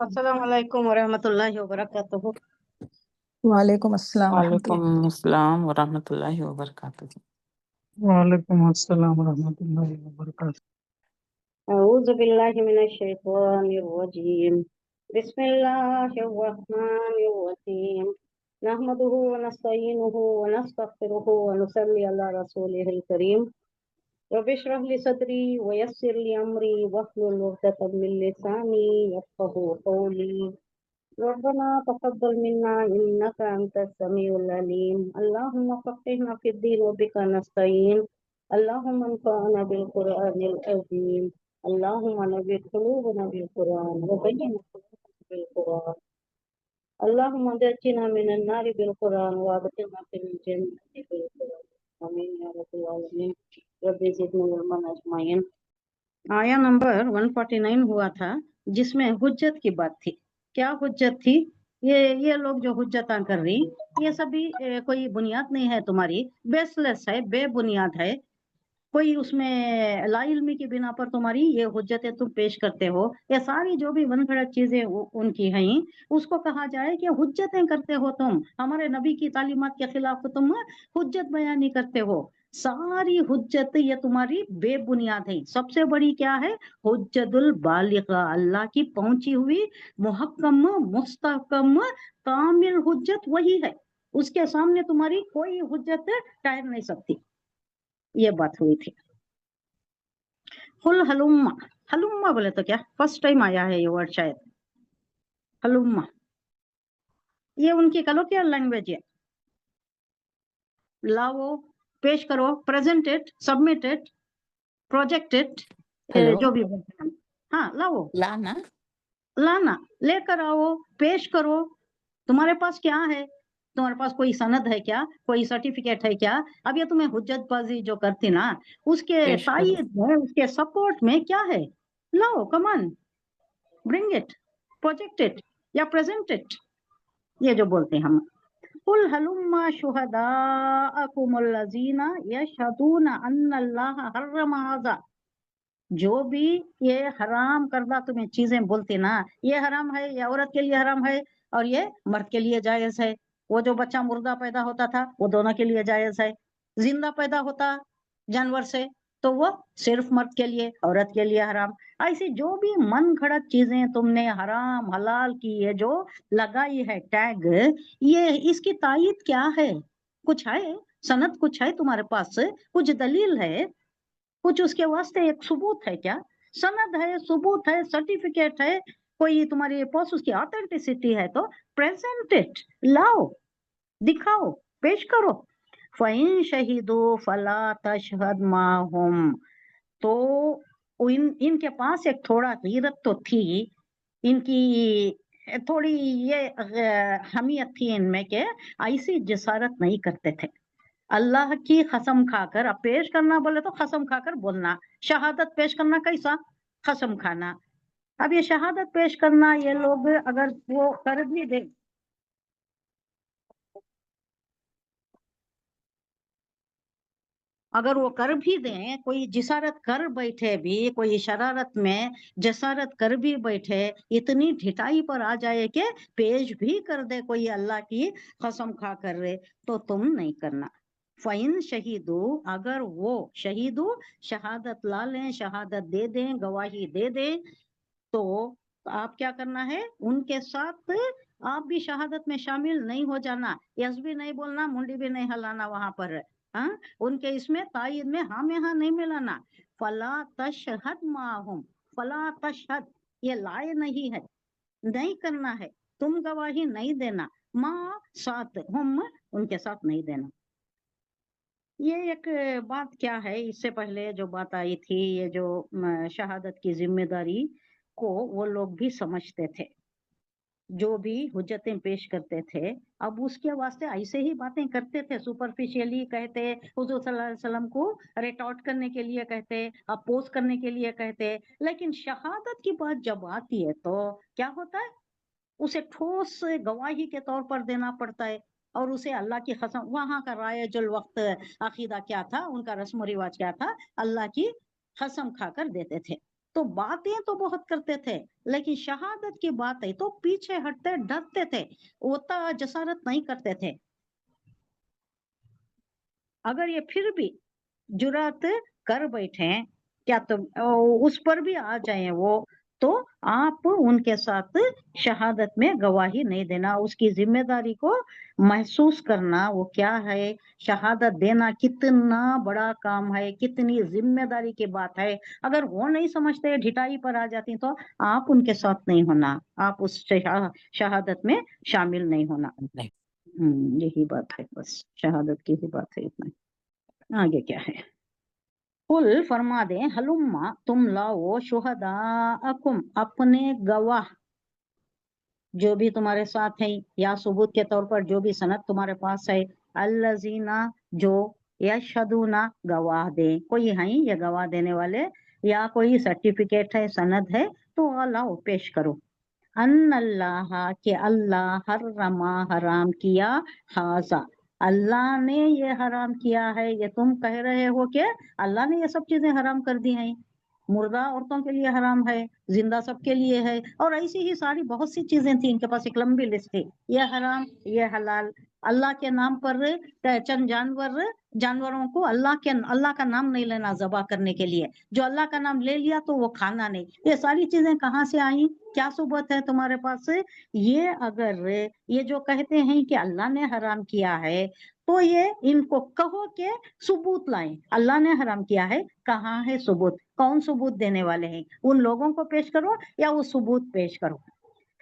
अस्सलाम वालेकुम वरहमतुल्लाहि वबरकातुहू। वालेकुम अस्सलाम वालेकुम अस्सलाम वरहमतुल्लाहि वबरकातुहू। वालेकुम अस्सलाम रहमतुल्लाहि व बरकातहू। अऊज़ु बिल्लाहि मिनश शैतानिर रजीम। बिस्मिल्लाहिर रहमानिर रहीम। नहमदुहु व नस्तईनुहु व नस्तगफिरुहु व नुसल्ली अला रसूलिहिल करीम। रब्बि इश्रह ली सदरी व यस्सिर ली अमरी वहलुल उक़दतम मिन लिसानी यफ़क़हू क़ौली। रब्बना तक़ब्बल मिन्ना इन्नका अंतस समीउल अलीम। अल्लाहुम्मा फ़क़्हिना फ़िद्दीन व बिका नस्तईन। अल्लाहुम्मा अन्फ़अना बिल क़ुरआनिल अज़ीम। अल्लाहुम्मा नव्विर क़ुलूबना बिल क़ुरआन व ज़य्यिन क़ुलूबना बिल क़ुरआन। अल्लाहुम्मा नज्जिना मिनन नारि बिल क़ुरआन व अदखिलना फिल जन्नति बिल क़ुरआन। आमीन या रब्बल आलमीन। रब्बि ज़िदनी इल्मन अजमाइन। आया नंबर 149 हुआ था, जिसमें हुज्जत की बात थी। क्या हुज्जत थी? ये लोग जो हुज्जत कर रही, ये सभी कोई बुनियाद नहीं है, तुम्हारी बेसलेस है, बेबुनियाद है। कोई उसमें ला इल्मी की बिना पर तुम्हारी ये हुज्जतें तुम पेश करते हो, ये सारी जो भी मनगढ़ंत चीजें उनकी हैं, उसको कहा जाए कि हुज्जतें करते हो तुम, हमारे नबी की तालीमात के खिलाफ तुम हुज्जत बयानी करते हो। सारी हुज्जत ये तुम्हारी बेबुनियाद है। सबसे बड़ी क्या है? हुज्जतुल बालिगा, अल्लाह की पहुंची हुई मुहक्कम मुस्तहकम कामिल हुज्जत वही है। उसके सामने तुम्हारी कोई हुज्जत ठहर नहीं सकती। ये बात हुई थी। कुल हलुम्मा, हलुम्मा बोले तो क्या फर्स्ट टाइम आया है ये वर्ड शायद, हलुम्मा। ये उनकी कलोकियल लैंग्वेज है। लाओ, पेश करो, present it, submit it, project it, hello, जो भी बोलते हैं। हाँ, लाओ, लाना लाना, लेकर आओ, पेश करो। तुम्हारे पास क्या है? तुम्हारे पास कोई सनद है क्या? कोई सर्टिफिकेट है क्या? अब ये तुम्हें हुज्जतबाजी जो करती ना, उसके पेश करो। तायद में, उसके सपोर्ट में क्या है? लाओ, कमान, ब्रिंग इट, प्रोजेक्ट इट या प्रेजेंट इट, ये जो बोलते हैं हम। कुल हलुम्मा शुहदाअकुमुल्लज़ीना यशहदूना अन्नल्लाह हर्रम हाज़ा। जो भी ये हराम करदा तुम्हें चीजें बोलते ना, ये हराम है, ये औरत के लिए हराम है और ये मर्द के लिए जायज है। वो जो बच्चा मुर्दा पैदा होता था वो दोनों के लिए जायज है। जिंदा पैदा होता जानवर से तो वो सिर्फ मर्द के लिए, औरत के लिए हराम। ऐसी जो भी मन घड़त चीजें तुमने हराम हलाल की ये जो लगाई है टैग, ये इसकी तायद क्या है? कुछ है सनद? कुछ है तुम्हारे पास? कुछ दलील है? कुछ उसके वास्ते एक सबूत है क्या? सनद है, सबूत है, सर्टिफिकेट है, कोई तुम्हारे पास उसकी ऑथेंटिसिटी है तो प्रेजेंट इट, लाओ, दिखाओ, पेश करो। फ़इन शहीदो फला तशहद माहुम। तो इनके पास एक थोड़ा गीरत तो थी, इनकी थोड़ी ये हमियत थी इनमें के ऐसी जसारत नहीं करते थे। अल्लाह की कसम खाकर, अब पेश करना बोले तो कसम खाकर बोलना, शहादत पेश करना कैसा? कसम खाना। अब ये शहादत पेश करना ये लोग अगर वो कर भी दे, अगर वो कर भी दें, कोई जिसारत कर बैठे भी, कोई शरारत में जसारत कर भी बैठे, इतनी ढिठाई पर आ जाए कि पेश भी कर दे कोई अल्लाह की कसम खा कर रहे, तो तुम नहीं करना। फ़इन शहीदू, अगर वो शहीदू शहादत ला लें, शहादत दे दें, गवाही दे दें, तो आप क्या करना है? उनके साथ आप भी शहादत में शामिल नहीं हो जाना। यस भी नहीं बोलना, मुंडी भी नहीं हिलाना वहां पर। हाँ, उनके इसमें तायद में हाँ में हाँ नहीं मिलाना। फला तशहद माहुम, फला तशहद, ये लाए नहीं है, नहीं करना है, तुम गवाही नहीं देना, माँ साथ, हम उनके साथ नहीं देना। ये एक बात क्या है, इससे पहले जो बात आई थी, ये जो शहादत की जिम्मेदारी को वो लोग भी समझते थे, जो भी हुज्जतें पेश करते थे। अब उसके वास्ते ऐसे ही बातें करते थे, सुपरफिशियली कहते, हुजूर सल्लल्लाहु अलैहि वसल्लम को रिटॉर्ट करने के लिए कहते, अपोज करने के लिए कहते, लेकिन शहादत की बात जब आती है तो क्या होता है? उसे ठोस गवाही के तौर पर देना पड़ता है, और उसे अल्लाह की कसम, वहां का रायजुल वक्त अकीदा क्या था, उनका रस्म रिवाज क्या था? अल्लाह की कसम खाकर देते थे। تو باتیں تو بہت کرتے تھے لیکن شہادت کی باتیں تو پیچھے ہٹتے ڈرتے تھے، اتنا جسارت نہیں کرتے تھے۔ اگر یہ پھر بھی جرات کر بیٹھے کیا تم اس پر بھی آ جائیں وہ، تو آپ ان کے ساتھ شہادت میں گواہی نہیں دینا، اس کی ذمہ داری کو محسوس کرنا وہ کیا ہے، شہادت دینا کتنا بڑا کام ہے، کتنی ذمہ داری کی بات ہے۔ اگر وہ نہیں سمجھتے، ڈھٹائی پر آ جاتی، تو آپ ان کے ساتھ نہیں ہونا، آپ اس شہادت میں شامل نہیں ہونا۔ یہی بات ہے، بس شہادت کی ہی بات ہے، اتنا۔ آگے کیا ہے؟ قل فرما دیں، ہلما تم لاؤ شہداءکم اپنے گواہ جو بھی تمہارے ساتھ ہیں، یا ثبوت کے طور پر جو بھی سند تمہارے پاس ہے، الذین جو یشہدون گواہ دیں، کوئی ہیں یہ گواہ دینے والے، یا کوئی سرٹیفکیٹ ہے، سند ہے، تو لاؤ پیش کرو، ان اللہ کہ اللہ حرما حرام کیا، حاضا اللہ نے یہ حرام کیا ہے، یہ تم کہہ رہے ہو کہ اللہ نے یہ سب چیزیں حرام کر دی ہیں، مردہ عورتوں کے لیے حرام ہے، زندہ سب کے لیے ہے، اور ایسی ہی ساری بہت سی چیزیں تھیں، ان کے پاس ایک لمبی لسٹ تھی، یہ حرام یہ حلال، اللہ کے نام پر چند جانوروں کو اللہ کا نام نہیں لینا ذبح کرنے کے لیے، جو اللہ کا نام لے لیا تو وہ کھانا نہیں، یہ ساری چیزیں کہاں سے آئیں؟ کیا ثبوت ہے تمہارے پاس؟ یہ اگر یہ جو کہتے ہیں کہ اللہ نے حرام کیا ہے، تو یہ ان کو کہو کہ ثبوت لائیں، اللہ نے حرام کیا ہے، کہاں ہے ثبوت؟ کون ثبوت دینے والے ہیں؟ ان لوگوں کو پیش کرو یا وہ ثبوت پیش کرو۔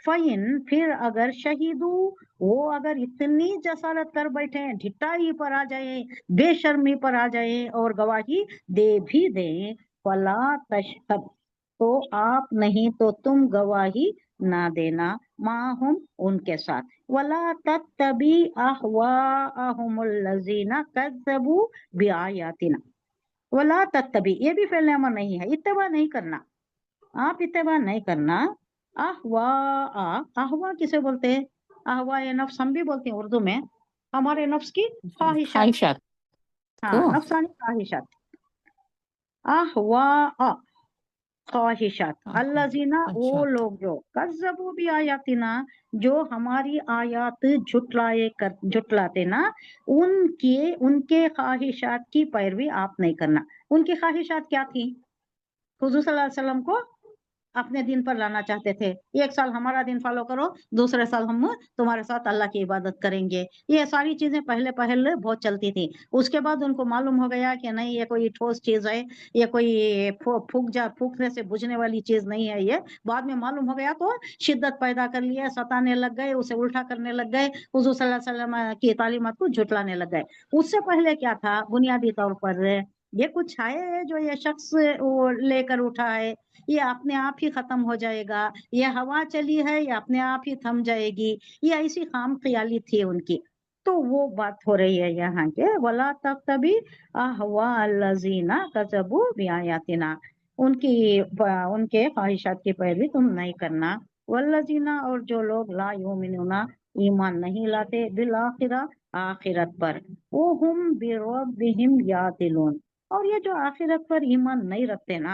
فَإِن پھر اگر شہیدو وہ اگر اتنی جسارت کر بیٹھے، ڈھٹائی پر آ جائیں، بے شرمی پر آ جائیں اور گواہی دے بھی دیں، فَلَا تَشْهَدْ تو آپ نہیں تو تم گواہی نہ دینا، معہم ان کے ساتھ، وَلَا تَتَّبِعْ أَهْوَاءَهُمُ الَّذِينَ كَذَّبُوا بِآيَاتِنَا وَلَا تَتَّبِعْ یہ بھی فعل امر نہیں ہے، اتباع نہیں کرنا، آپ اتباع نہیں کرنا، احوا کسے بولتے ہیں؟ احوا نفس ہم بھی بولتے ہیں اردو میں، ہمارے نفس کی خواہشات، خواہشات ہاں کو نفسانی خواہشات، احوا خواہشات، الذین وہ لوگ جو کذبوا بآیاتنا جو ہماری آیات جھٹلاتے نا، ان کے خواہشات کی پیروی آپ نہیں کرنا۔ ان کی خواہشات کیا تھی؟ حضور صلی اللہ علیہ وسلم کو اپنے دین پر لانا چاہتے تھے، ایک سال ہمارا دین فالو کرو، دوسرے سال ہم تمہارے ساتھ اللہ کی عبادت کریں گے، یہ ساری چیزیں پہلے بہت چلتی تھی۔ اس کے بعد ان کو معلوم ہو گیا کہ نہیں، یہ کوئی ٹھوس چیز ہے، یہ کوئی پھونکنے سے بجھنے والی چیز نہیں ہے، یہ بعد میں معلوم ہو گیا تو شدت پیدا کر لیا، ستانے لگ گئے، اسے الٹا کرنے لگ گئے، حضور صلی اللہ علیہ وسلم کی تعلیمات کو جھٹلانے لگ گئے۔ اس سے پہلے کیا تھا؟ بنیادی طور پر یہ کچھ ہے جو یہ شخص لے کر اٹھا ہے، یہ اپنے آپ ہی ختم ہو جائے گا، یہ ہوا چلی ہے، یہ اپنے آپ ہی تھم جائے گی، یہ ایسی خام خیالی تھی ان کی۔ تو وہ بات ہو رہی ہے یہاں کے وَلَا تَتَّبِعْ أَهْوَاءَ الَّذِينَ كَذَّبُوا بِآيَاتِنَا ان کے خواہشات کی پیروی تم نہیں کرنا، والذین اور جو لوگ لا یؤمنون ایمان نہیں لاتے، بالآخرہ آخرت پر، وَهُمْ بِرَبِّهِمْ يَعْدِلُونَ اور یہ جو آخرت پر ایمان نہیں رکھتے نا،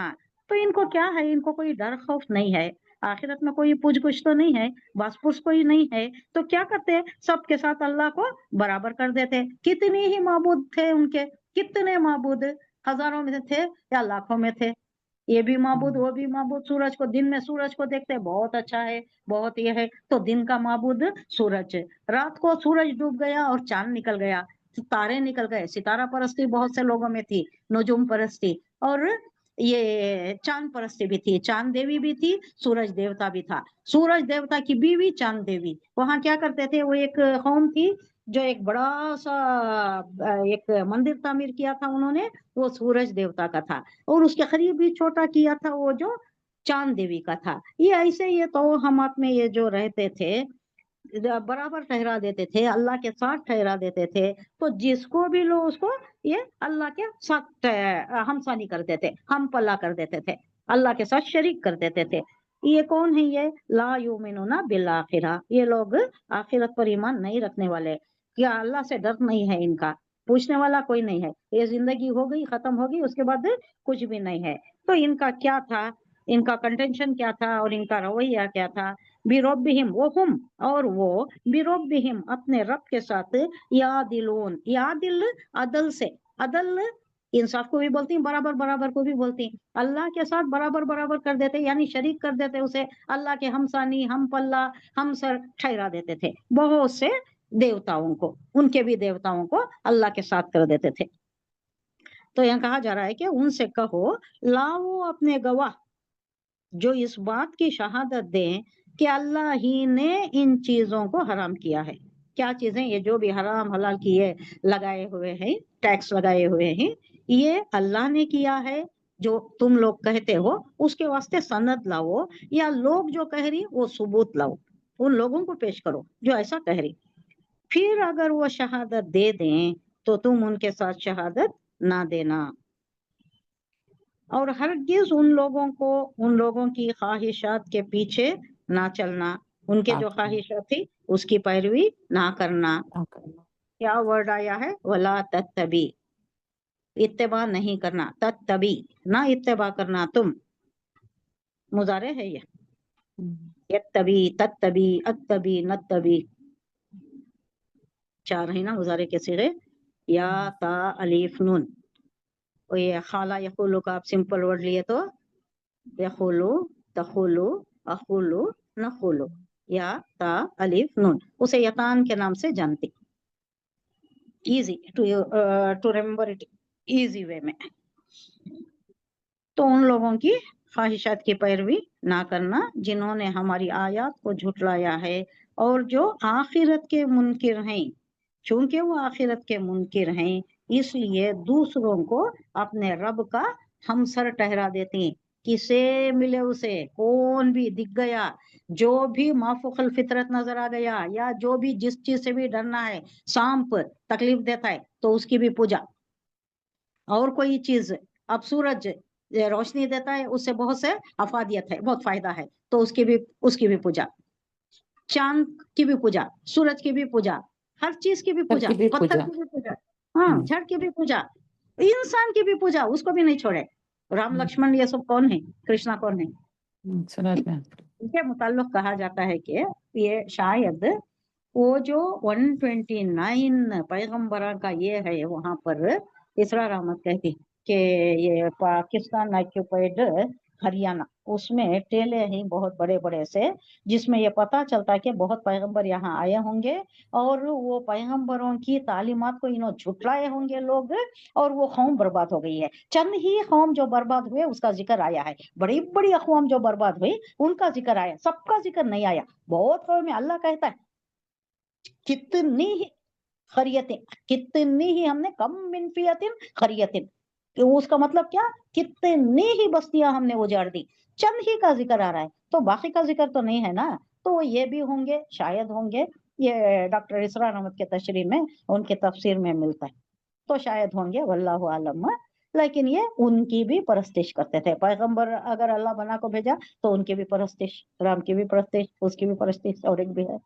تو ان کو کیا ہے؟ ان کو کوئی ڈر خوف نہیں ہے، آخرت میں کوئی پوچھ گچھ تو نہیں ہے، بس پوچھ کوئی نہیں ہے، تو کیا کرتے؟ سب کے ساتھ اللہ کو برابر کر دیتے۔ کتنی ہی معبود تھے ان کے، کتنے معبود، ہزاروں میں تھے یا لاکھوں میں تھے، یہ بھی معبود وہ بھی معبود، سورج کو دن میں سورج کو دیکھتے بہت اچھا ہے، بہت یہ ہے، تو دن کا معبود سورج، رات کو سورج ڈوب گیا اور چاند نکل گیا، تارے نکل گئے، ستارہ پرستی بہت سے لوگوں میں تھی، نجوم پرستی، اور یہ چاند پرستی بھی تھی، چاند دیوی بھی تھی، سورج دیوتا بھی تھا، سورج دیوتا کی بیوی چاند دیوی، وہاں کیا کرتے تھے؟ وہ ایک قوم تھی جو ایک بڑا سا ایک مندر تعمیر کیا تھا انہوں نے، وہ سورج دیوتا کا تھا، اور اس کے قریب بھی چھوٹا کیا تھا وہ جو چاند دیوی کا تھا۔ یہ ایسے یہ توہمات میں یہ جو رہتے تھے، برابر ٹھہرا دیتے تھے، اللہ کے ساتھ ٹھہرا دیتے تھے، تو جس کو بھی لو اس کو یہ اللہ کے ساتھ ہمسانی کر دیتے، ہم پلا کر دیتے تھے، اللہ کے ساتھ شریک کر دیتے تھے۔ یہ کون ہے؟ یہ لا یؤمنون بالآخرہ، یہ لوگ آخرت پر ایمان نہیں رکھنے والے، کیا اللہ سے ڈر نہیں ہے ان کا، پوچھنے والا کوئی نہیں ہے، یہ زندگی ہو گئی ختم ہوگی، اس کے بعد کچھ بھی نہیں ہے۔ تو ان کا کیا تھا؟ इनका कंटेंशन क्या था और इनका रवैया क्या था। बिरब्बिहिम, वो हम और वो, बिरब्बिहिम अपने रब के साथ, यादिलून, यादिल अदल से, अदल इंसाफ को भी बोलती हैं, बराबर बराबर को भी बोलती हैं। अल्लाह के साथ बराबर बराबर कर देते, यानी शरीक कर देते उसे, अल्लाह के हमसानी, हम पल्ला, हम सर ठहरा देते थे बहुत से देवताओं को, उनके भी देवताओं को अल्लाह के साथ कर देते थे। तो यहाँ कहा जा रहा है कि उनसे कहो, लाओ अपने गवाह जो इस बात की शहादत दें कि अल्लाह ही ने इन चीजों को हराम किया है। क्या चीजें? ये जो भी हराम हलाल किए लगाए हुए हैं, टैक्स लगाए हुए हैं, ये अल्लाह ने किया है। जो तुम लोग कहते हो उसके वास्ते सनद लाओ, या लोग जो कह रही वो सबूत लाओ, उन लोगों को पेश करो जो ऐसा कह रही। फिर अगर वो शहादत दे दें तो तुम उनके साथ शहादत ना देना, और हरगिज उन लोगों की ख्वाहिशात के पीछे ना चलना, उनके जो ख्वाहिशात थी उसकी पैरवी ना करना। क्या वर्ड आया है? वला तत्तबी, इत्तेबा नहीं करना, तत्तबी ना इत्तेबा करना, तुम मुजारे है ये, यत्तबी, तत्तबी, अत्तबी, नत्तबी, चार है ना मुजारे के सिगे, या ता अलीफ नून। और ये खाला यखुलू का आप सिंपल वर्ड लिए तो यखुलू, तखुलू, अखुलू, नखुलू, या ता अलीफ नून, उसे यतान के नाम से जानती। Easy to remember it, easy way में। तो उन लोगों की ख्वाहिशात की पैरवी ना करना जिन्होंने हमारी आयत को झुटलाया है और जो आखिरत के मुनकिर हैं। चूंकि वो आखिरत के मुनकिर हैं इसलिए दूसरों को अपने रब का हमसर ठहरा देते हैं। किसे मिले उसे, कौन भी दिख गया, जो भी माफुकल फितरत नजर आ गया, या जो भी जिस चीज से भी डरना है, सांप तकलीफ देता है तो उसकी भी पूजा। और कोई चीज, अब सूरज रोशनी देता है, उससे बहुत से अफादियत है, बहुत फायदा है, तो उसकी भी पूजा। चांद की भी पूजा, सूरज की भी पूजा, हर चीज की भी पूजा, पत्थर की भी पूजा, हाँ, झड़ की भी पूजा, इंसान की भी पूजा, उसको भी नहीं छोड़े। राम लक्ष्मण ये सब कौन है? कृष्णा कौन है? इनके मुताल्लिक कहा जाता है कि ये शायद वो जो 129 पैगंबरा का ये है, वहां पर इसरार अहमद कहती कि ये पाकिस्तान ऑक्यूपाइड हरियाणा, उसमें टेले हैं बहुत बड़े बड़े से, जिसमें ये पता चलता है कि बहुत पैगंबर यहाँ आए होंगे और वो पैगंबरों की तालीमात को इन्होंने झुटलाए होंगे लोग, और वो कौम बर्बाद हो गई है। चंद ही कौम जो बर्बाद हुए उसका जिक्र आया है, बड़ी बड़ी अक़वाम जो बर्बाद हुई उनका जिक्र आया, सबका जिक्र नहीं आया। बहुत कौम में अल्लाह कहता है कितनी ही खरियतें, कितनी ही हमने कम मिन फियतिन खरियतिन, कि उसका मतलब क्या, कितनी ही बस्तियां हमने उजाड़ दी। चंद ही का जिक्र आ रहा है, तो बाकी का जिक्र तो नहीं है ना। तो ये भी होंगे, शायद होंगे, ये डॉक्टर इसरार अहमद के तशरीह में, उनके तफसीर में मिलता है, तो शायद होंगे, वल्लाहु आलम। लेकिन ये उनकी भी परस्तिश करते थे। पैगंबर अगर अल्लाह बना को भेजा तो उनकी भी परस्तिश, राम की भी परस्तिश, उसकी भी परस्तिश, और एक भी है।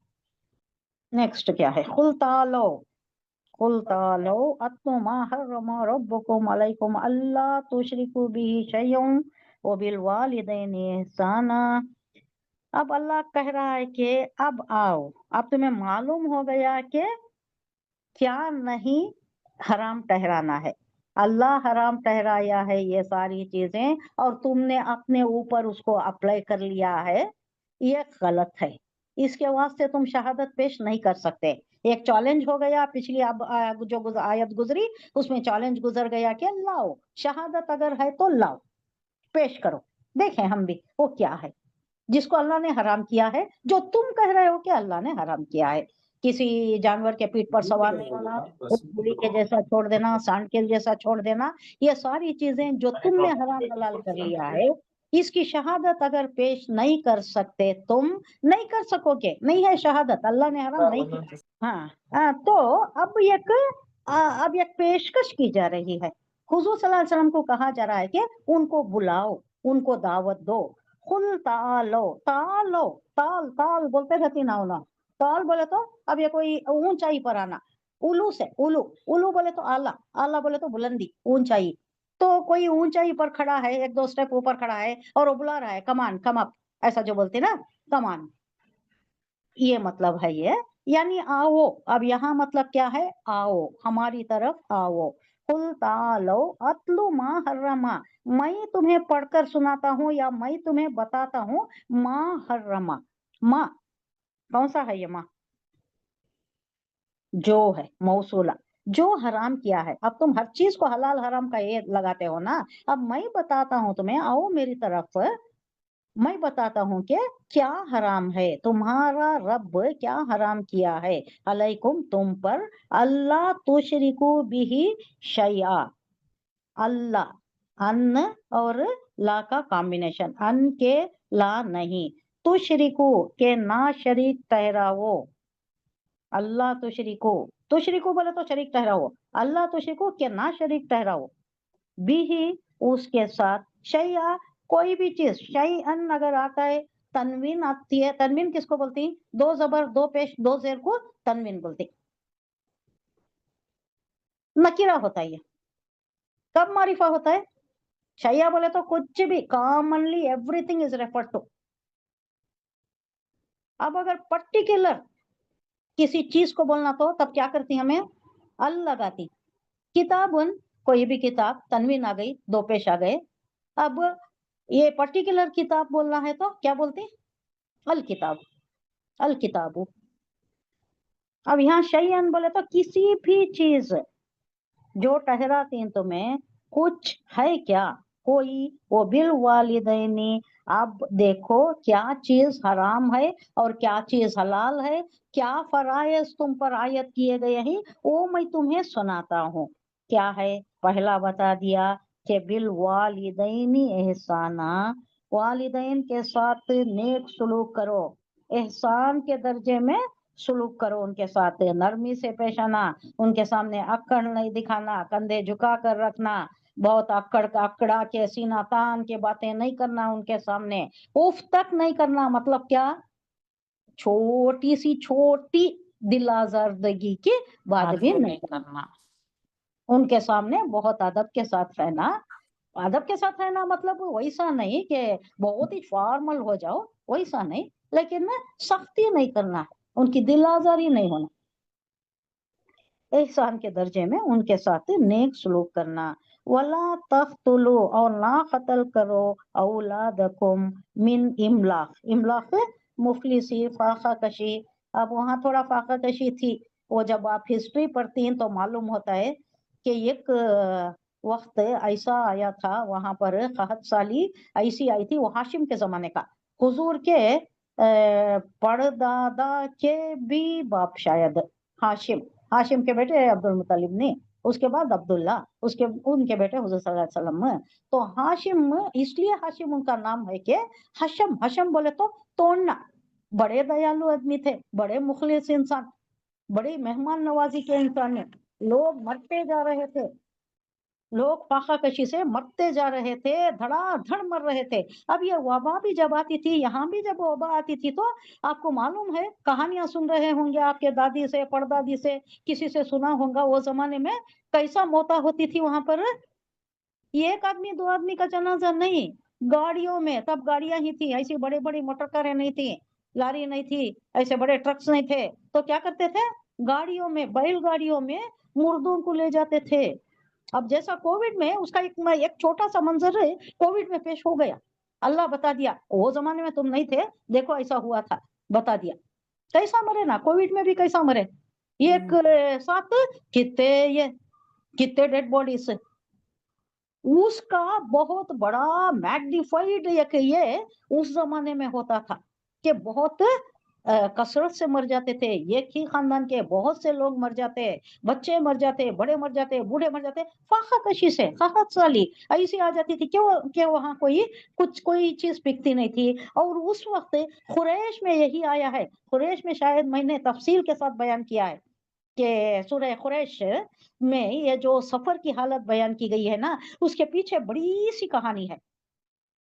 नेक्स्ट क्या है? कुल तालो, कुल तालो अत्लु मा हर्रमा रब्बुकुम अलैकुम अल्ला तुशरिकु बिही शैयउन व बिल वालिदैनि ihसाना। अब अल्लाह कह रहा है कि अब आओ, अब तुम्हें मालूम हो गया कि क्या नहीं हराम ठहराना है। अल्लाह हराम ठहराया है ये सारी चीजें और तुमने अपने ऊपर उसको अप्लाई कर लिया है, ये गलत है। इसके वास्ते तुम शहादत पेश नहीं कर सकते। एक चैलेंज हो गया, पिछली अब जो आयत गुजरी उसमें चैलेंज गुजर गया कि लाओ शहादत अगर है तो लाओ, पेश करो, देखें हम भी वो क्या है जिसको अल्लाह ने हराम किया है, जो तुम कह रहे हो कि अल्लाह ने हराम किया है। किसी जानवर के पीठ पर सवार नहीं होना, बुली के जैसा छोड़ देना, सांड के जैसा छोड़ देना, ये सारी चीजें जो तुमने हराम हलाल कर लिया है, इसकी शहादत अगर पेश नहीं कर सकते, तुम नहीं कर सकोगे, नहीं है शहादत, अल्लाह ने हराम नहीं किया। तो अब एक पेशकश की जा रही है। हुजूर सल्लल्लाहु अलैहि वसल्लम को कहा जा रहा है कि उनको बुलाओ, उनको दावत दो। कुल तालो, तालो, ताल ताल बोलते रहती ना ना, ताल बोले तो अब ये कोई ऊंचाई पर आना, उलू से, उलू, उलू बोले तो आला, आला बोले तो बुलंदी, ऊंचाई, تو کوئی اونچائی پر کھڑا ہے، ایک دو سٹیپ اوپر کھڑا ہے اور وہ بلا رہا ہے کمان کم اپ، ایسا جو بولتے نا کمان، یہ مطلب ہے یہ، یعنی آؤ. اب یہاں مطلب کیا ہے؟ آؤ، ہماری طرف آؤ. قل تعالوا اتلو ما حرما، میں تمہیں پڑھ کر سناتا ہوں یا میں تمہیں بتاتا ہوں ما حرما. ما کون سا ہے؟ یہ ما جو ہے موصولہ، جو حرام کیا ہے. اب تم ہر چیز کو حلال حرام کا یہ لگاتے ہو نا. اب میں بتاتا ہوں تمہیں، آؤ میری طرف، میں بتاتا ہوں کہ کیا حرام ہے، تمہارا رب کیا حرام کیا ہے. علیکم، تم پر، اللہ تشرکو بھی شیئا، اللہ، ان اور لا کا کامبینیشن، ان کے لا نہیں، تشرکو کے نہ شریک ٹھہراؤ. اللہ تشرکو بولے تو شریک ٹھہراؤ، اللہ تشرکو کے نہ شریک ٹھہراؤ، بھی اس کے ساتھ، شیئا کوئی بھی چیز، شیئن اگر آتا ہے تنوین آتی ہے. تنوین کس کو بولتی؟ دو زبر دو پیش دو زیر کو تنوین بولتی. نکیرہ ہوتا ہے یہ. کب معرفہ ہوتا ہے؟ شیعہ بولے تو کچھ بھی، commonly everything is referred to. اب اگر پرٹیکولر کسی چیز کو بولنا تو تب کیا کرتی ہمیں؟ ال لگاتی. کتابن، کوئی بھی کتاب، تنوین آ گئی، دو پیش آ گئے. اب یہ پرٹیکولر کتاب بولنا ہے تو کیا بولتی؟ الکتاب، الکتاب. اب یہاں شیئن بولے تو کسی بھی چیز جو ٹھہراتی ہیں تمہیں، کچھ ہے کیا کوئی، وہ بالوالدینی. اب دیکھو کیا چیز حرام ہے اور کیا چیز حلال ہے، کیا فرائض تم پر عائد کیے گئے ہیں، وہ میں تمہیں سناتا ہوں. کیا ہے؟ پہلا بتا دیا کہ بالوالدینی احسانا، والدین کے ساتھ نیک سلوک کرو، احسان کے درجے میں سلوک کرو، ان کے ساتھ نرمی سے پیش آنا، ان کے سامنے اکڑ نہیں دکھانا، کندھے جھکا کر رکھنا، بہت اکڑا کے سینہ تان کے باتیں نہیں کرنا ان کے سامنے، اف تک نہیں کرنا. مطلب کیا؟ چھوٹی سی چھوٹی دل آزردگی کی بات بھی نہیں کرنا. ان کے سامنے بہت ادب کے ساتھ رہنا. ادب کے ساتھ رہنا مطلب ویسا نہیں کہ بہت ہی فارمل ہو جاؤ، ویسا نہیں، لیکن سختی نہیں کرنا، ان کی دل آزاری نہیں ہونا. احسان کے درجے میں ان کے ساتھ نیک سلوک کرنا. ولا تقتلوا، اور نہ قتل کرو، اولادکم من املاق. املاق مفلسی، فاقہ کشی. اب وہاں تھوڑا فاقہ کشی تھی، وہ جب آپ ہسٹری پڑھتی ہیں تو معلوم ہوتا ہے کہ ایک وقت ایسا آیا تھا وہاں پر، قحط سالی ایسی آئی تھی، وہ ہاشم کے زمانے کا، حضور کے پردادا کے بھی باپ شاید، ہاشم کے بیٹے عبد المطلب نے، اس کے بعد عبداللہ، ان کے بیٹے حضور صلی اللہ علیہ وسلم. تو ہاشم، اس لیے ہاشم ان کا نام ہے کہ حشم بولے تو توڑنا. بڑے دیالو آدمی تھے، بڑے مخلص انسان، بڑی مہمان نوازی کے انسان ہیں. لوگ مرتے جا رہے تھے، لوگ فاقہ کشی سے مرتے جا رہے تھے، دھڑا دھڑ مر رہے تھے. اب یہ وبا بھی جب آتی تھی، یہاں بھی جب وبا آتی تھی، تو آپ کو معلوم ہے، کہانیاں سن رہے ہوں گے آپ کے دادی سے، پردادی سے، کسی سے سنا ہوگا وہ زمانے میں کیسا موتا ہوتی تھی وہاں پر. ایک آدمی دو آدمی کا جنازہ نہیں، گاڑیوں میں، تب گاڑیاں ہی تھی، ایسی بڑی بڑی موٹر کاریں نہیں تھی، لاری نہیں تھی، ایسے بڑے ٹرکس نہیں تھے، تو کیا کرتے تھے؟ گاڑیوں میں، بیل گاڑیوں میں مردوں کو لے جاتے تھے. اب جیسا کووڈ میں اس کا ایک چھوٹا سا منظر ہے، کووڈ میں پیش ہو گیا. اللہ بتا دیا، وہ زمانے میں تم نہیں تھے، دیکھو ایسا ہوا تھا، بتا دیا. کیسا مرے نا، کووڈ میں بھی کیسا مرے، ایک ساتھ کتنے ڈیڈ باڈیز، اس کا بہت بڑا میگنیفائڈ یہ اس زمانے میں ہوتا تھا کہ بہت کثرت سے مر جاتے تھے، ایک ہی خاندان کے بہت سے لوگ مر جاتے، بچے مر جاتے، بڑے مر جاتے، بوڑھے مر جاتے، فاقہ کشی سے. قحط سالی ایسی آ جاتی تھی کہ وہاں کوئی چیز بکتی نہیں تھی. اور اس وقت قریش میں یہی آیا ہے. قریش میں شاید میں نے تفصیل کے ساتھ بیان کیا ہے کہ سورہ قریش میں یہ جو سفر کی حالت بیان کی گئی ہے نا، اس کے پیچھے بڑی سی کہانی ہے.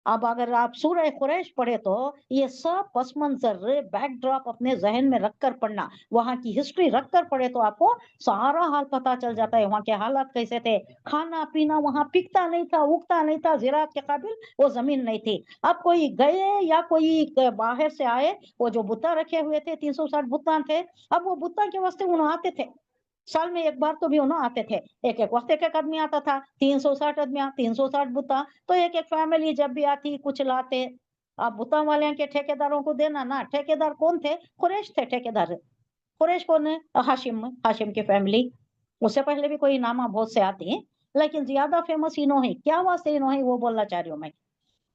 अब अगर आप सूरह कुरैश पढ़े तो ये सब पस मंजर बैकड्रॉप अपने जहन में रखकर पढ़ना, वहां की हिस्ट्री रखकर पढ़े तो आपको सारा हाल पता चल जाता है, वहां के हालात कैसे थे। खाना पीना वहां पिकता नहीं था, उगता नहीं था, ज़राअत के काबिल वो जमीन नहीं थी। अब कोई गए या कोई बाहर से आए, वो जो बुत्ता रखे हुए थे 360 बुत्ता थे, अब वो बुत्ता के वास्ते उन्हें आते थे, साल में एक बार तो भी उन्हें आते थे, एक एक वक्त एक एक आदमी आता था, 360 आदमी, 360 बुत्ता, तो एक एक फैमिली जब भी आती कुछ लाते। अब बुत्ता वाले के ठेकेदारों को देना ना, ठेकेदार कौन थे? कुरैश थे ठेकेदार। कुरैश कौन है? हाशिम, हाशिम की फैमिली। उससे पहले भी कोई नामा बहुत से आते हैं, लेकिन ज्यादा फेमस इन्हों है। क्या वास्ते इन्हों है वो बोलना चाह रही हूँ मैं।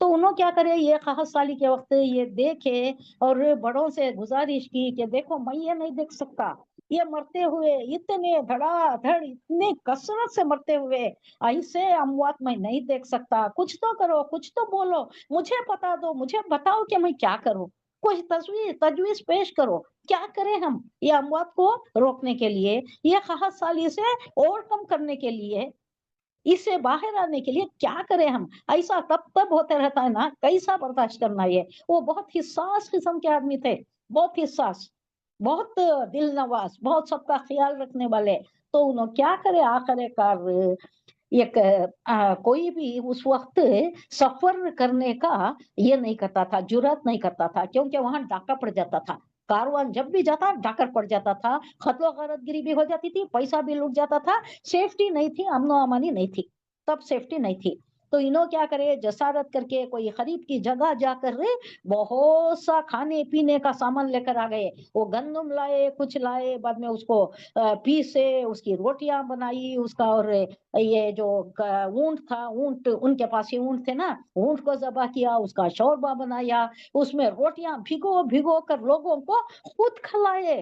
तो उन्होंने क्या करे, ये खास साली के वक्त ये देखे और बड़ों से गुजारिश की कि देखो मैं ये नहीं देख सकता, ये मरते हुए इतने धड़ाधड़ इतने कसरत से मरते हुए ऐसे अमवात मैं नहीं देख सकता, कुछ तो करो, कुछ तो बोलो, मुझे बता दो, मुझे बताओ कि मैं क्या करूं, कुछ तजवीज पेश करो, क्या करें हम ये अमवात को रोकने के लिए, ये खास साली से ओवरकम करने के लिए, इससे बाहर आने के लिए क्या करें हम। ऐसा तब होता रहता है ना, कैसा बर्दाश्त करना ये। वो बहुत हिस्सास किस्म के आदमी थे, बहुत हिस्सास, बहुत दिल नवाज, बहुत सबका ख्याल रखने वाले। तो उन्होंने क्या करे, आखिरकार एक कोई भी उस वक्त सफर करने का ये नहीं करता था, जुर्रत नहीं करता था, क्योंकि वहां डाका पड़ जाता था। कारवान जब भी जाता डाकर पड़ जाता था, खतलो गारतगिरी भी हो जाती थी, पैसा भी लूट जाता था, सेफ्टी नहीं थी, अमनो अमानी नहीं थी, तब सेफ्टी नहीं थी। तो इन्हों क्या करे, जसारत करके कोई खरीद की जगह जाकर बहुत सा खाने पीने का सामान लेकर आ गए। वो गंदम लाए, कुछ लाए, बाद में उसको पीसे, उसकी रोटियां बनाई उसका, और ये जो ऊंट था, ऊंट उनके पास ही ऊंट थे ना, ऊंट को ज़बह किया, उसका शोरबा बनाया, उसमें रोटियां भिगो भिगो कर लोगों को खुद खिलाए।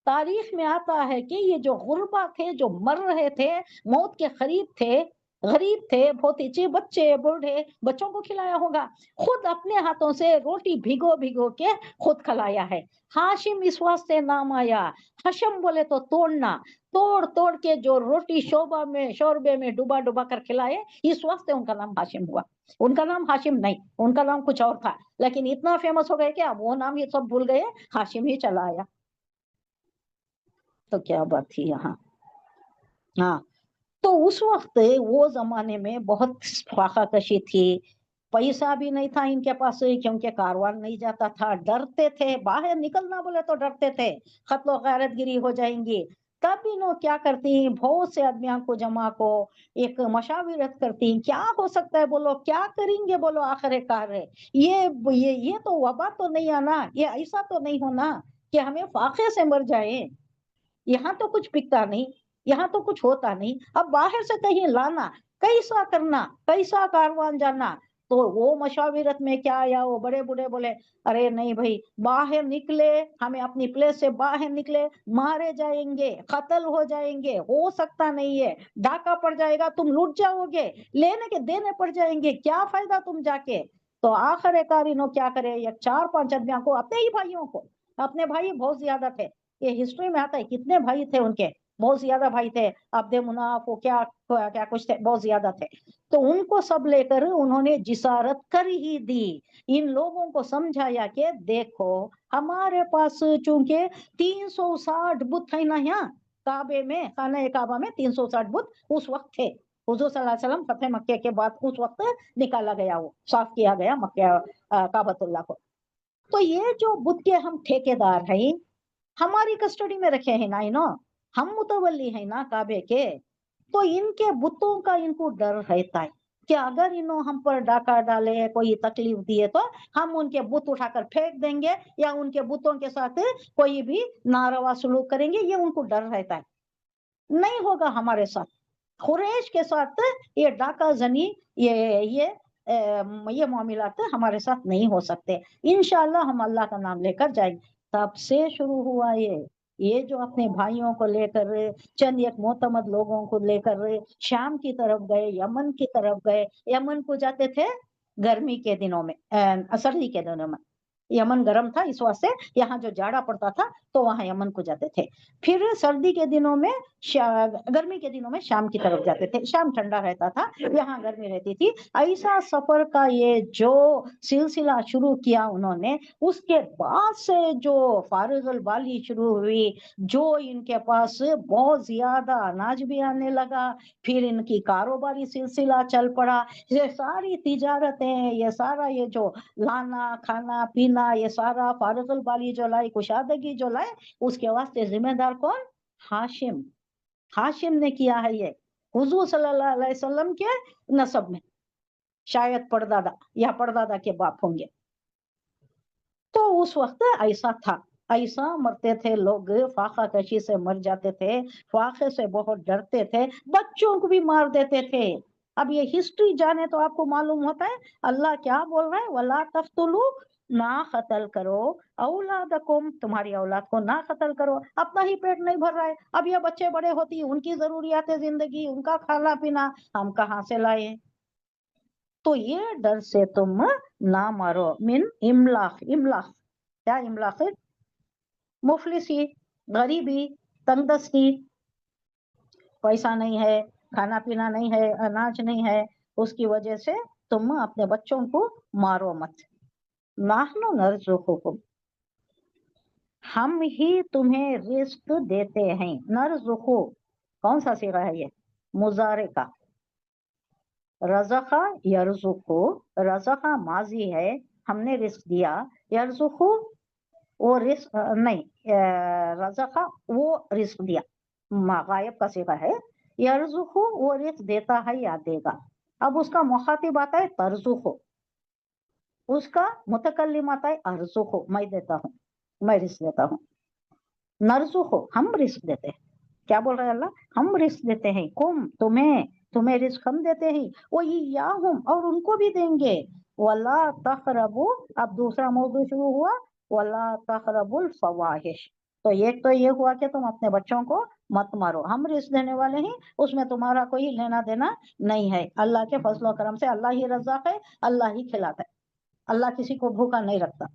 तारीख में आता है कि ये जो गुरबा थे, जो मर रहे थे, मौत के करीब थे, गरीब थे, बहुत ही बच्चे बूढ़े, बच्चों को खिलाया होगा, खुद अपने हाथों से रोटी भिगो भिगो के खुद खिलाया है। हाशिम इस वास्ते नाम आया, हशम बोले तो तोड़ना, तोड़ तोड़ के जो रोटी शोरबे में डुबा डुबा कर खिलाए, इस वास्ते उनका नाम हाशिम हुआ। उनका नाम हाशिम नहीं, उनका नाम कुछ और था, लेकिन इतना फेमस हो गए कि अब वो नाम ये सब भूल गए, हाशिम ही चला आया। तो क्या बात थी यहाँ। हाँ, तो उस वक्त वो जमाने में बहुत फाका कशी थी, पैसा भी नहीं था इनके पास, क्योंकि कारवान नहीं जाता था, डरते थे, बाहर निकलना बोले तो डरते थे, खतलो गैरतगिरी हो जाएंगी। तब इन्हों क्या करती, बहुत से आदमियों को जमा को एक मशाविरत करती, क्या हो सकता है बोलो, क्या करेंगे बोलो, आखिरकार ये तो वबा तो नहीं आना, ये ऐसा तो नहीं होना कि हमें फाके से मर जाए, यहाँ तो कुछ बिकता नहीं, यहाँ तो कुछ होता नहीं, अब बाहर से कहीं लाना, कैसा करना, कैसा कारवान जाना। तो वो मशाविरत में क्या आया, वो बड़े बूढ़े बोले, अरे नहीं भाई, बाहर निकले, हमें अपनी प्लेस से बाहर निकले, मारे जाएंगे, कत्ल हो जाएंगे, हो सकता नहीं है, डाका पड़ जाएगा, तुम लूट जाओगे, लेने के देने पड़ जाएंगे, क्या फायदा तुम जाके। तो आखिरकार इन्हों क्या करे, ये 4-5 आदमियों को, अपने ही भाइयों को, अपने भाई बहुत ज्यादा थे, ये हिस्ट्री में आता है कितने भाई थे उनके, बहुत ज्यादा भाई थे, अब्दे मुनाफ वो क्या क्या कुछ थे, बहुत ज्यादा थे। तो उनको सब लेकर उन्होंने जिसारत कर ही दी, इन लोगों को समझाया कि देखो हमारे पास चूंकि 360 बुत है ना, यहाँ काबे में, खाना काबा में 360 बुत उस वक्त थे, हुजूर सल्लल्लाहु अलैहि वसल्लम फतेह मक्के के बाद उस वक्त निकाला गया, वो साफ किया गया मक्का काबतुल्लाह को। तो ये जो बुत के हम ठेकेदार हैं, हमारी कस्टडी में रखे हैं ना इनो, हम मुतवल्ली हैं ना काबे के, तो इनके बुतों का इनको डर रहता है कि अगर इन्हों हम पर डाका डाले, कोई तकलीफ दिए, तो हम उनके बुत उठाकर फेंक देंगे या उनके बुतों के साथ कोई भी नारवा सलूक करेंगे, ये उनको डर रहता है। नहीं होगा हमारे साथ, कुरैश के साथ ये डाका जनी, ये मामलात हमारे साथ नहीं हो सकते, इंशाअल्लाह हम अल्लाह का नाम लेकर जाएंगे। तब से शुरू हुआ ये जो अपने भाइयों को लेकर, चंद एक मोतमद लोगों को लेकर शाम की तरफ गए, यमन की तरफ गए, यमन को जाते थे गर्मी के दिनों में, सर्दी के दिनों में, यमन गर्म था, इस वास्ते यहाँ जो जाड़ा पड़ता था तो वहां यमन को जाते थे। फिर सर्दी के दिनों में गर्मी के दिनों में शाम की तरफ जाते थे, शाम ठंडा रहता था, यहाँ गर्मी रहती थी। ऐसा सफर का ये जो सिलसिला शुरू किया उन्होंने, उसके बाद से जो फारिगल बाली शुरू हुई, जो इनके पास बहुत ज्यादा अनाज भी आने लगा, फिर इनकी कारोबारी सिलसिला चल पड़ा, ये सारी तिजारतें, ये सारा ये जो लाना खाना पीना, ये सारा फारिगल बाली जो लाई, कुशादगी जो लाए, उसके वास्ते जिम्मेदार कौन? हाशिम। हाशिम ने किया है ये, हुजूर सल्लल्लाहु अलैहि वसल्लम के नसब में, शायद परदादा या परदादा के बाप होंगे। तो उस वक्त ऐसा था, ऐसा मरते थे लोग, फाका कशी से मर जाते थे, फाके से बहुत डरते थे, बच्चों को भी मार देते थे। अब ये हिस्ट्री जाने तो आपको मालूम होता है अल्लाह क्या बोल रहा है, वला तफ्तुलू, ना कत्ल करो औलादकुम, तुम्हारी औलाद को ना कत्ल करो। अपना ही पेट नहीं भर रहा है, अब ये बच्चे बड़े होती है, उनकी जरूरियात जिंदगी, उनका खाना पीना हम कहाँ से लाए? तो ये डर से तुम ना मारो। मिन इमलाक, इमलाक क्या? इमलाक मुफलिसी, गरीबी, तंगदस्ती, पैसा नहीं है, खाना पीना नहीं है, अनाज नहीं है, उसकी वजह से तुम अपने बच्चों को मारो मत। नाहनु नर्जुकुकुम, हम ही तुम्हें रिस्क देते हैं। नर्जुकु कौन सा सिगा है ये? मुजारे का। रज़क़ा यरज़ुकु, रज़क़ा माजी है, हमने रिस्क दिया। यरज़ुकु वो रिस्क नहीं, रज़क़ा वो रिस्क दिया, गायब का सिगा है। यरज़ुकु वो रिस्क देता है या देगा। अब उसका मुखातिब आता है तरज़ुकु, उसका मुतकल्लिम आता है अर्ज़ुकु, मैं देता हूँ, मैं रिस्क देता हूँ। नर्ज़ुकु हम रिस्क देते हैं। क्या बोल रहे हैं अल्लाह? हम रिस्क देते हैं, कुम तुम्हें, तुम्हें रिस्क हम देते हैं, वो याहुम और उनको भी देंगे। वला तक़रबू, अब दूसरा मौजू शुरू हुआ, वला तक़रबुल फवाहिश। तो एक तो ये हुआ कि तुम अपने बच्चों को मत मारो, हम रिस्क देने वाले हैं, उसमें तुम्हारा कोई लेना देना नहीं है। अल्लाह के फजल करम से अल्लाह ही रज़्ज़ाक़ है, अल्लाह ही खिलाता है, अल्लाह किसी को भूखा नहीं रखता।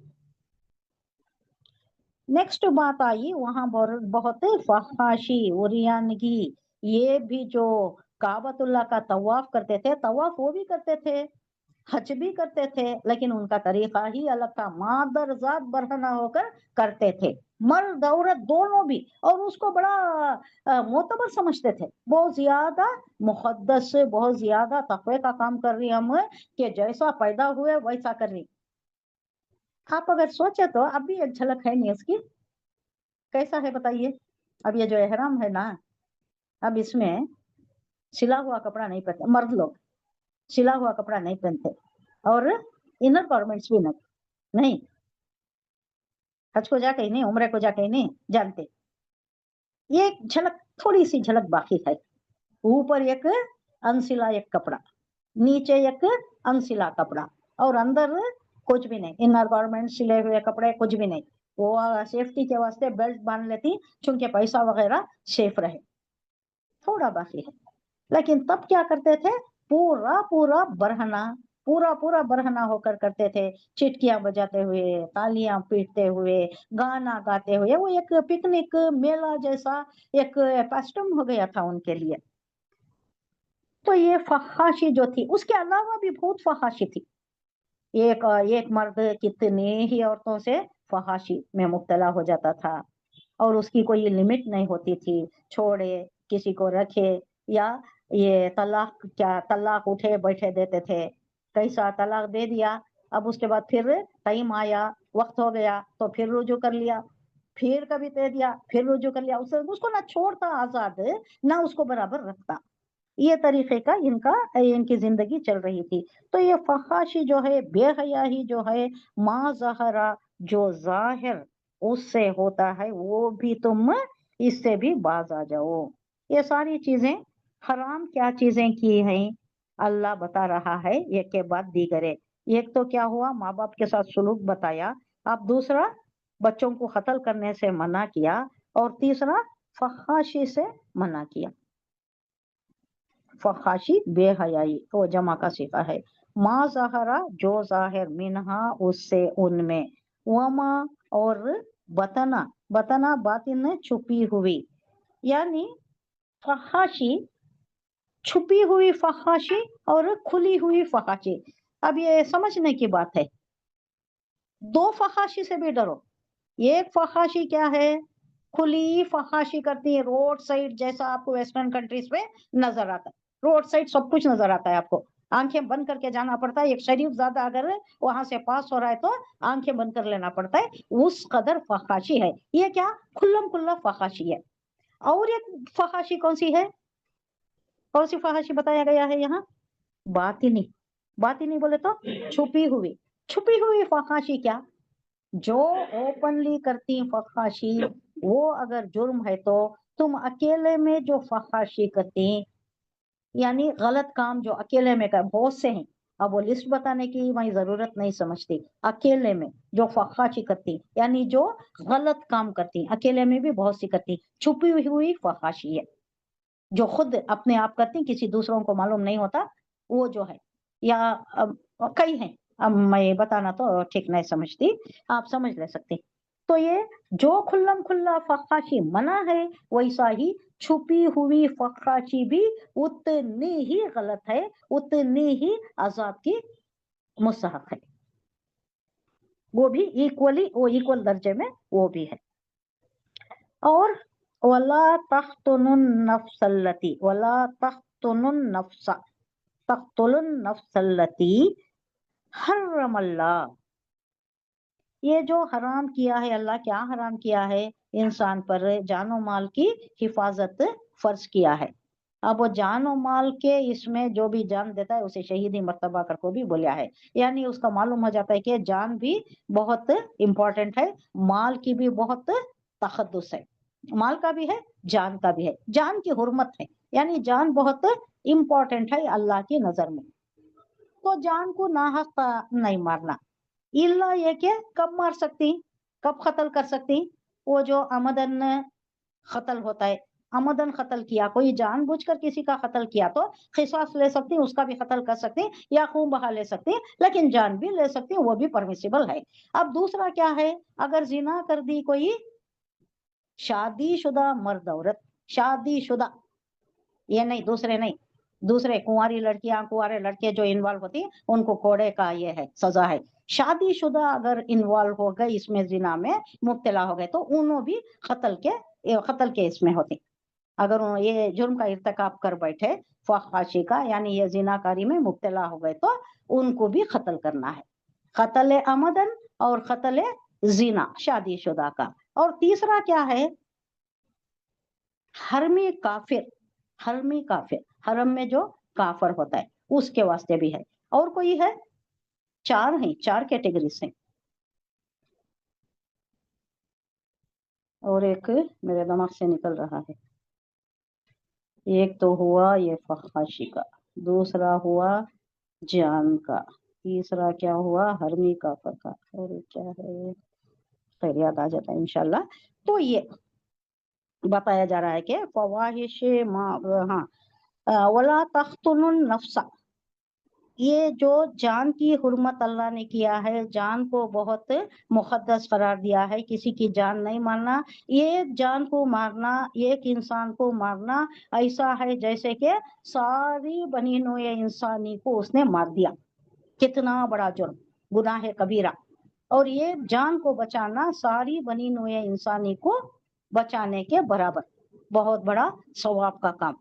नेक्स्ट बात आई वहां बहुत फहाशी, उरियानगी, ये भी जो काबतुल्लाह का तवाफ करते थे, तवाफ वो भी करते थे, हज भी करते थे, लेकिन उनका तरीका ही अलग था, मादर जात बरहना होकर करते थे, मर्द औरत दोनों भी, और उसको बड़ा मोतबर समझते थे, बहुत ज्यादा मुकद्दस, बहुत ज्यादा तक़वे का काम कर रही हम, कि जैसा पैदा हुए वैसा कर रही। आप अगर सोचे तो अब भी एक झलक है नहीं उसकी, कैसा है बताइए? अब ये जो एहराम है ना, अब इसमें सिला हुआ कपड़ा नहीं पहनते मर्द लोग, सिला हुआ कपड़ा नहीं पहनते, और इनर गारमेंट्स भी नहीं, हज को जाके ही नहीं, उम्र को जाके ही नहीं जानते। ये एक झलक, थोड़ी सी झलक बाकी है। ऊपर एक अनसिला एक कपड़ा, नीचे एक अनसिला कपड़ा, और अंदर कुछ भी नहीं, इनर गारमेंट, सिले हुए कपड़े कुछ भी नहीं। वो सेफ्टी के वास्ते बेल्ट बांध लेती, चूंकि पैसा वगैरह सेफ रहे, थोड़ा बाकी है। लेकिन तब क्या करते थे? पूरा पूरा बरहना, पूरा पूरा बरहना होकर करते थे, चिटकियां बजाते हुए, तालियां पीटते हुए, गाना गाते हुए, वो एक पिकनिक मेला जैसा एक कस्टम हो गया था उनके लिए। तो ये फहाशी जो थी, उसके अलावा भी बहुत फहाशी थी। एक मर्द कितने ही औरतों से फहाशी में मुब्तला हो जाता था, और उसकी कोई लिमिट नहीं होती थी, छोड़े किसी को रखे, या ये तलाक, क्या तलाक उठे बैठे देते थे, कैसा तलाक दे दिया, अब उसके बाद फिर टाइम आया, वक्त हो गया तो फिर रुजू कर लिया, फिर कभी दे दिया, फिर रुजू कर लिया, उसको ना छोड़ता आजाद, ना उसको बराबर रखता। ये तरीके का इनकी जिंदगी चल रही थी। तो ये फहाशी जो है, बेहयाही जो है, मा ज़हरा, जो जाहिर उससे होता है, वो भी तुम इससे भी बाज आ जाओ। ये सारी चीजें हराम क्या चीजें की हैं अल्लाह बता रहा है, एक के बाद दीगरे। एक तो क्या हुआ, माँ बाप के साथ सुलूक बताया, अब दूसरा बच्चों को कत्ल करने से मना किया, और तीसरा फहाशी से मना किया। फहाशी बेहयाई तो जमा का सिफा है। मा ज़हरा जो जाहिर, मिनहा उससे, उनमें, वमा और बतना, बतना बातिन छुपी हुई, यानी फहाशी छुपी हुई फहाशी और खुली हुई फहाशी। अब ये समझने की बात है, दो फहाशी से भी डरो। एक फहाशी क्या है, खुली फहाशी करती है, रोड साइड जैसा आपको वेस्टर्न कंट्रीज में नजर आता है, रोड साइड सब कुछ नजर आता है, आपको आंखें बंद करके जाना पड़ता है। एक शरीफ ज्यादा अगर वहां से पास हो रहा है तो आंखें बंद कर लेना पड़ता है, उस कदर फहाशी है। ये क्या, खुल्लम खुल्ला फहाशी है। और एक फहाशी कौन सी है, कौन सी फहाशी बताया गया है यहाँ, बातिनी। बातिनी बोले तो छुपी हुई, छुपी हुई फहाशी क्या, जो ओपनली करती फहाशी वो अगर जुर्म है तो तुम अकेले में जो फहाशी करती, यानी गलत काम जो अकेले में कर, बहुत से हैं, अब वो लिस्ट बताने की मैं जरूरत नहीं समझती, अकेले में जो फहाशी करती यानी जो गलत काम करती, अकेले में भी बहुत सी करती, छुपी हुई फहाशी है, जो खुद अपने आप करती, किसी दूसरों को मालूम नहीं होता, वो जो है। या कई हैं, अब मैं बताना तो ठीक नहीं समझती, आप समझ ले सकते। तो ये जो खुल्लम खुल्ला फहाशी मना है, वैसा ही छुपी हुई फहाशी भी उतनी ही गलत है, उतनी ही अजाब की मुस्तहक है, वो भी इक्वली, वो इक्वल दर्जे में वो भी है। और वला तख्तुनुन नफ्सल्लती, वला तख्तुनुन नफ्सा, तख्तुलुन नफ्सल्लती हर्रमल्लाह, ये जो हराम किया है अल्लाह, क्या हराम किया है, इंसान पर जानो माल की हिफाजत फर्ज किया है। अब वो जानो माल के इसमें जो भी जान देता है उसे शहीदी मर्तबा कर को भी बोला है, यानी उसका मालूम हो जाता है कि जान भी बहुत इंपॉर्टेंट है, माल की भी बहुत तखद्दुस है, माल का भी है जान का भी है, जान की हुर्मत है, यानी जान बहुत इंपॉर्टेंट है अल्लाह की नजर में। तो जान को नाहक नहीं मारना, इल्ला ये कि कब मार सकती, कब कत्ल कर सकती, वो जो अमदन कत्ल होता है, अमदन कत्ल किया, कोई जानबूझकर किसी का कत्ल किया तो खिसास ले सकती, उसका भी कत्ल कर सकती या खून बहा ले सकती, लेकिन जान भी ले सकती, वो भी परमिसिबल है। अब दूसरा क्या है, अगर जिना कर दी कोई शादीशुदा मर्द औरत, शादीशुदा, ये नहीं दूसरे नहीं, दूसरे कुंवारी लड़कियां कुंवारे लड़के जो इन्वॉल्व होती उनको कोड़े का ये है सजा है। शादीशुदा अगर इन्वॉल्व हो गए इसमें, जिना में मुब्तला हो गए तो उन्हों भी कत्ल के इसमें होते, अगर ये जुर्म का इर्तिकाब कर बैठे फहाशी का, यानी ये जिनाकारी में मुब्तला हो गए तो उनको भी कत्ल करना है, कत्ल अमदन और कत्ल जिना शादीशुदा का। और तीसरा क्या है, हरमी काफिर, हरमी काफिर, हरम में जो काफर होता है उसके वास्ते भी है। और कोई है, चार हैं, चार कैटेगरीज हैं, और एक मेरे दिमाग से निकल रहा है, एक तो हुआ ये फहाशी का, दूसरा हुआ जान का, तीसरा क्या हुआ हरमी काफर का, और एक क्या है, खैर याद आ जाता है इंशाल्लाह। तो ये बताया जा रहा है कि फवाहिश हाँ, वला तख्तुलुन नफ्सा, ये जो जान की हुर्मत अल्लाह ने किया है, जान को बहुत मुकद्दस करार दिया है, किसी की जान नहीं मारना, ये जान को मारना, एक इंसान को मारना ऐसा है जैसे कि सारी बनी नोए इंसानी को उसने मार दिया, कितना बड़ा जुर्म, गुनाह कबीरा। और ये जान को बचाना सारी बनी नोए इंसानी को बचाने के बराबर, बहुत बड़ा सवाब का काम।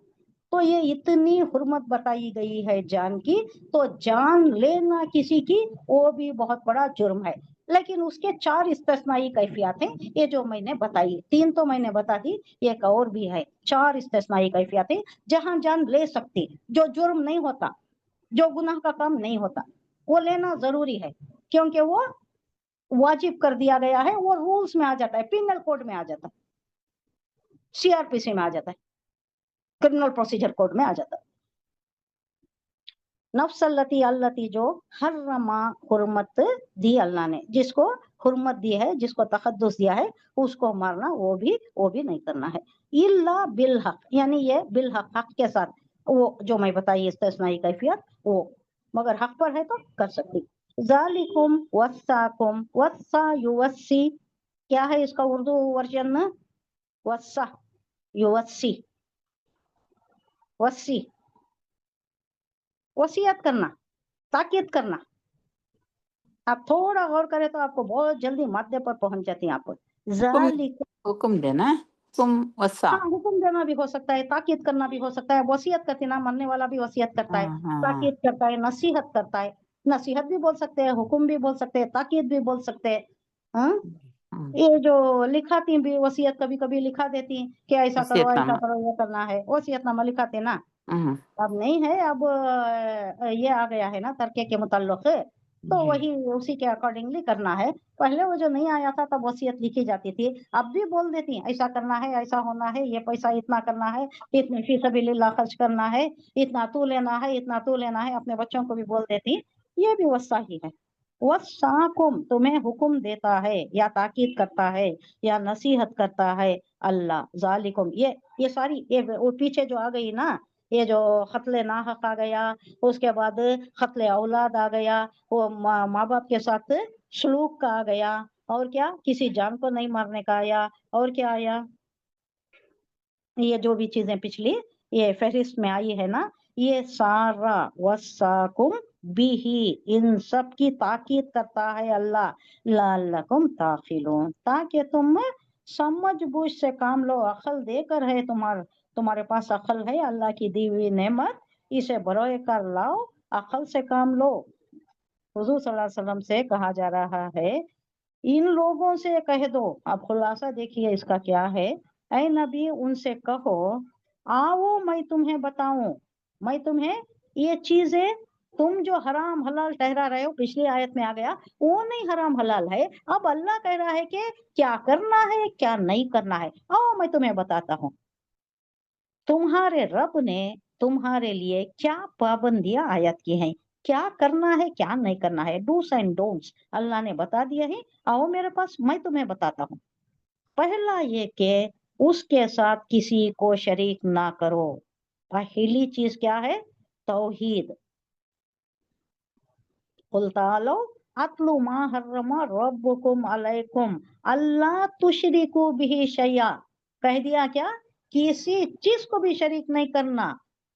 तो ये इतनी हुर्मत बताई गई है जान की, तो जान लेना किसी की वो भी बहुत बड़ा जुर्म है, लेकिन उसके चार इस्तिस्नाई कैफियत हैं, ये जो मैंने बताई, तीन तो मैंने बता दी, एक और भी है, चार इस्तिस्नाई कैफियत हैं जहां जान ले सकती, जो जुर्म नहीं होता, जो गुनाह का काम नहीं होता, वो लेना जरूरी है, क्योंकि वो वाजिब कर दिया गया है, वो रूल्स में आ जाता है, पिनल कोड में आ जाता है, सीआरपीसी में आ जाता है, क्रिमिनल प्रोसीजर कोड में आ जाता है। नफ्सल्लती अल्लती, जो हर्रमा हुर्मत दी अल्लाह ने, जिसको हुर्मत दी है, जिसको तखद्दुस दिया है, उसको मारना वो भी नहीं करना है, इल्ला बिल हक, यानी ये बिल हक, हक के साथ, वो जो मैं बताई इस्तिस्नाई कैफियत वो, मगर हक पर है तो कर सकती। ज़ालिकुम वस्साकुम, वस्सा युवस्सी, क्या है इसका उर्दू वर्जन? वस्सा युवस्सी, वस्सी वसीयत करना, ताकीद करना। आप थोड़ा गौर करें तो आपको बहुत जल्दी माद्दे पर पहुंच जाती हैं आप। ज़ालिकुम, हुक्म देना है, हुक्म वसा। हाँ, हुक्म देना भी हो सकता है, ताकीद करना भी हो सकता है, वसीयत करती ना, मरने वाला भी वसीयत करता है, हाँ, ताकीद करता है, नसीहत करता है। नसीहत भी बोल सकते हैं, हुक्म भी बोल सकते हैं, ताकीद भी बोल सकते हैं। हाँ, ये जो लिखाती भी वसीयत कभी कभी लिखा देती हैं कि ऐसा करो, ऐसा वसीयतनामा। करो, ये करना है, वसीयतनामा लिखाते ना। हम्म, अब नहीं है, अब ये आ गया है ना तरके के मुताल्लिक, तो जी। वही उसी के अकॉर्डिंगली करना है। पहले वो जो नहीं आया था तब वसीयत लिखी जाती थी, अब भी बोल देती हैं ऐसा करना है, ऐसा होना है, ये पैसा इतना करना है, इतने फी सबीलिल्लाह खर्च करना है, इतना तू लेना है, इतना तू लेना है, अपने बच्चों को भी बोल देती। ये भी वस्सा ही है। वस्साकुम, तुम्हें हुक्म देता है या ताकीद करता है या नसीहत करता है अल्लाह। जालिकुम, ये सारी ये वो पीछे जो आ गई ना, ये जो खत्ले नाहक आ गया, उसके बाद खत्ले औलाद आ गया, वो माँ बाप के साथ सलूक का आ गया, और क्या किसी जान को नहीं मारने का आया, और क्या आया, ये जो भी चीजें पिछली ये फहरिस्त में आई है ना, ये सारा वसाकुम बिही, इन सब की ताकीद करता है अल्लाह। लअल्लकुम ताकिलून, ताकि तुम समझ बूझ से काम लो, अकल देकर है, तुम्हारे पास अकल है, अल्लाह की दी हुई नेमत, इसे बरोए कर लाओ, अकल से काम लो। हुजूर सल्लल्लाहु अलैहि वसल्लम से कहा जा रहा है, इन लोगों से कह दो, अब खुलासा देखिए इसका क्या है, ऐ नबी उनसे कहो, आओ मैं तुम्हें बताऊं, मैं तुम्हें ये चीजें, तुम जो हराम हलाल ठहरा रहे हो, पिछली आयत में आ गया, वो नहीं हराम हलाल है, अब अल्लाह कह रहा है कि क्या करना है क्या नहीं करना है, आओ मैं तुम्हें बताता हूँ। तुम्हारे रब ने तुम्हारे लिए क्या पाबंदियां आयत की हैं, क्या करना है क्या नहीं करना है, डूस एंड डोंट्स अल्लाह ने बता दिया है। आओ मेरे पास, मैं तुम्हें बताता हूँ। पहला ये कि उसके साथ किसी को शरीक ना करो। पहली चीज क्या है? तौहीद। कुल तालो अत्लु मा हर्रमा रब्बुकुम अलैकुम अल्ला तुशरिकू बिही शैया। कह दिया क्या? किसी चीज को भी शरीक नहीं करना,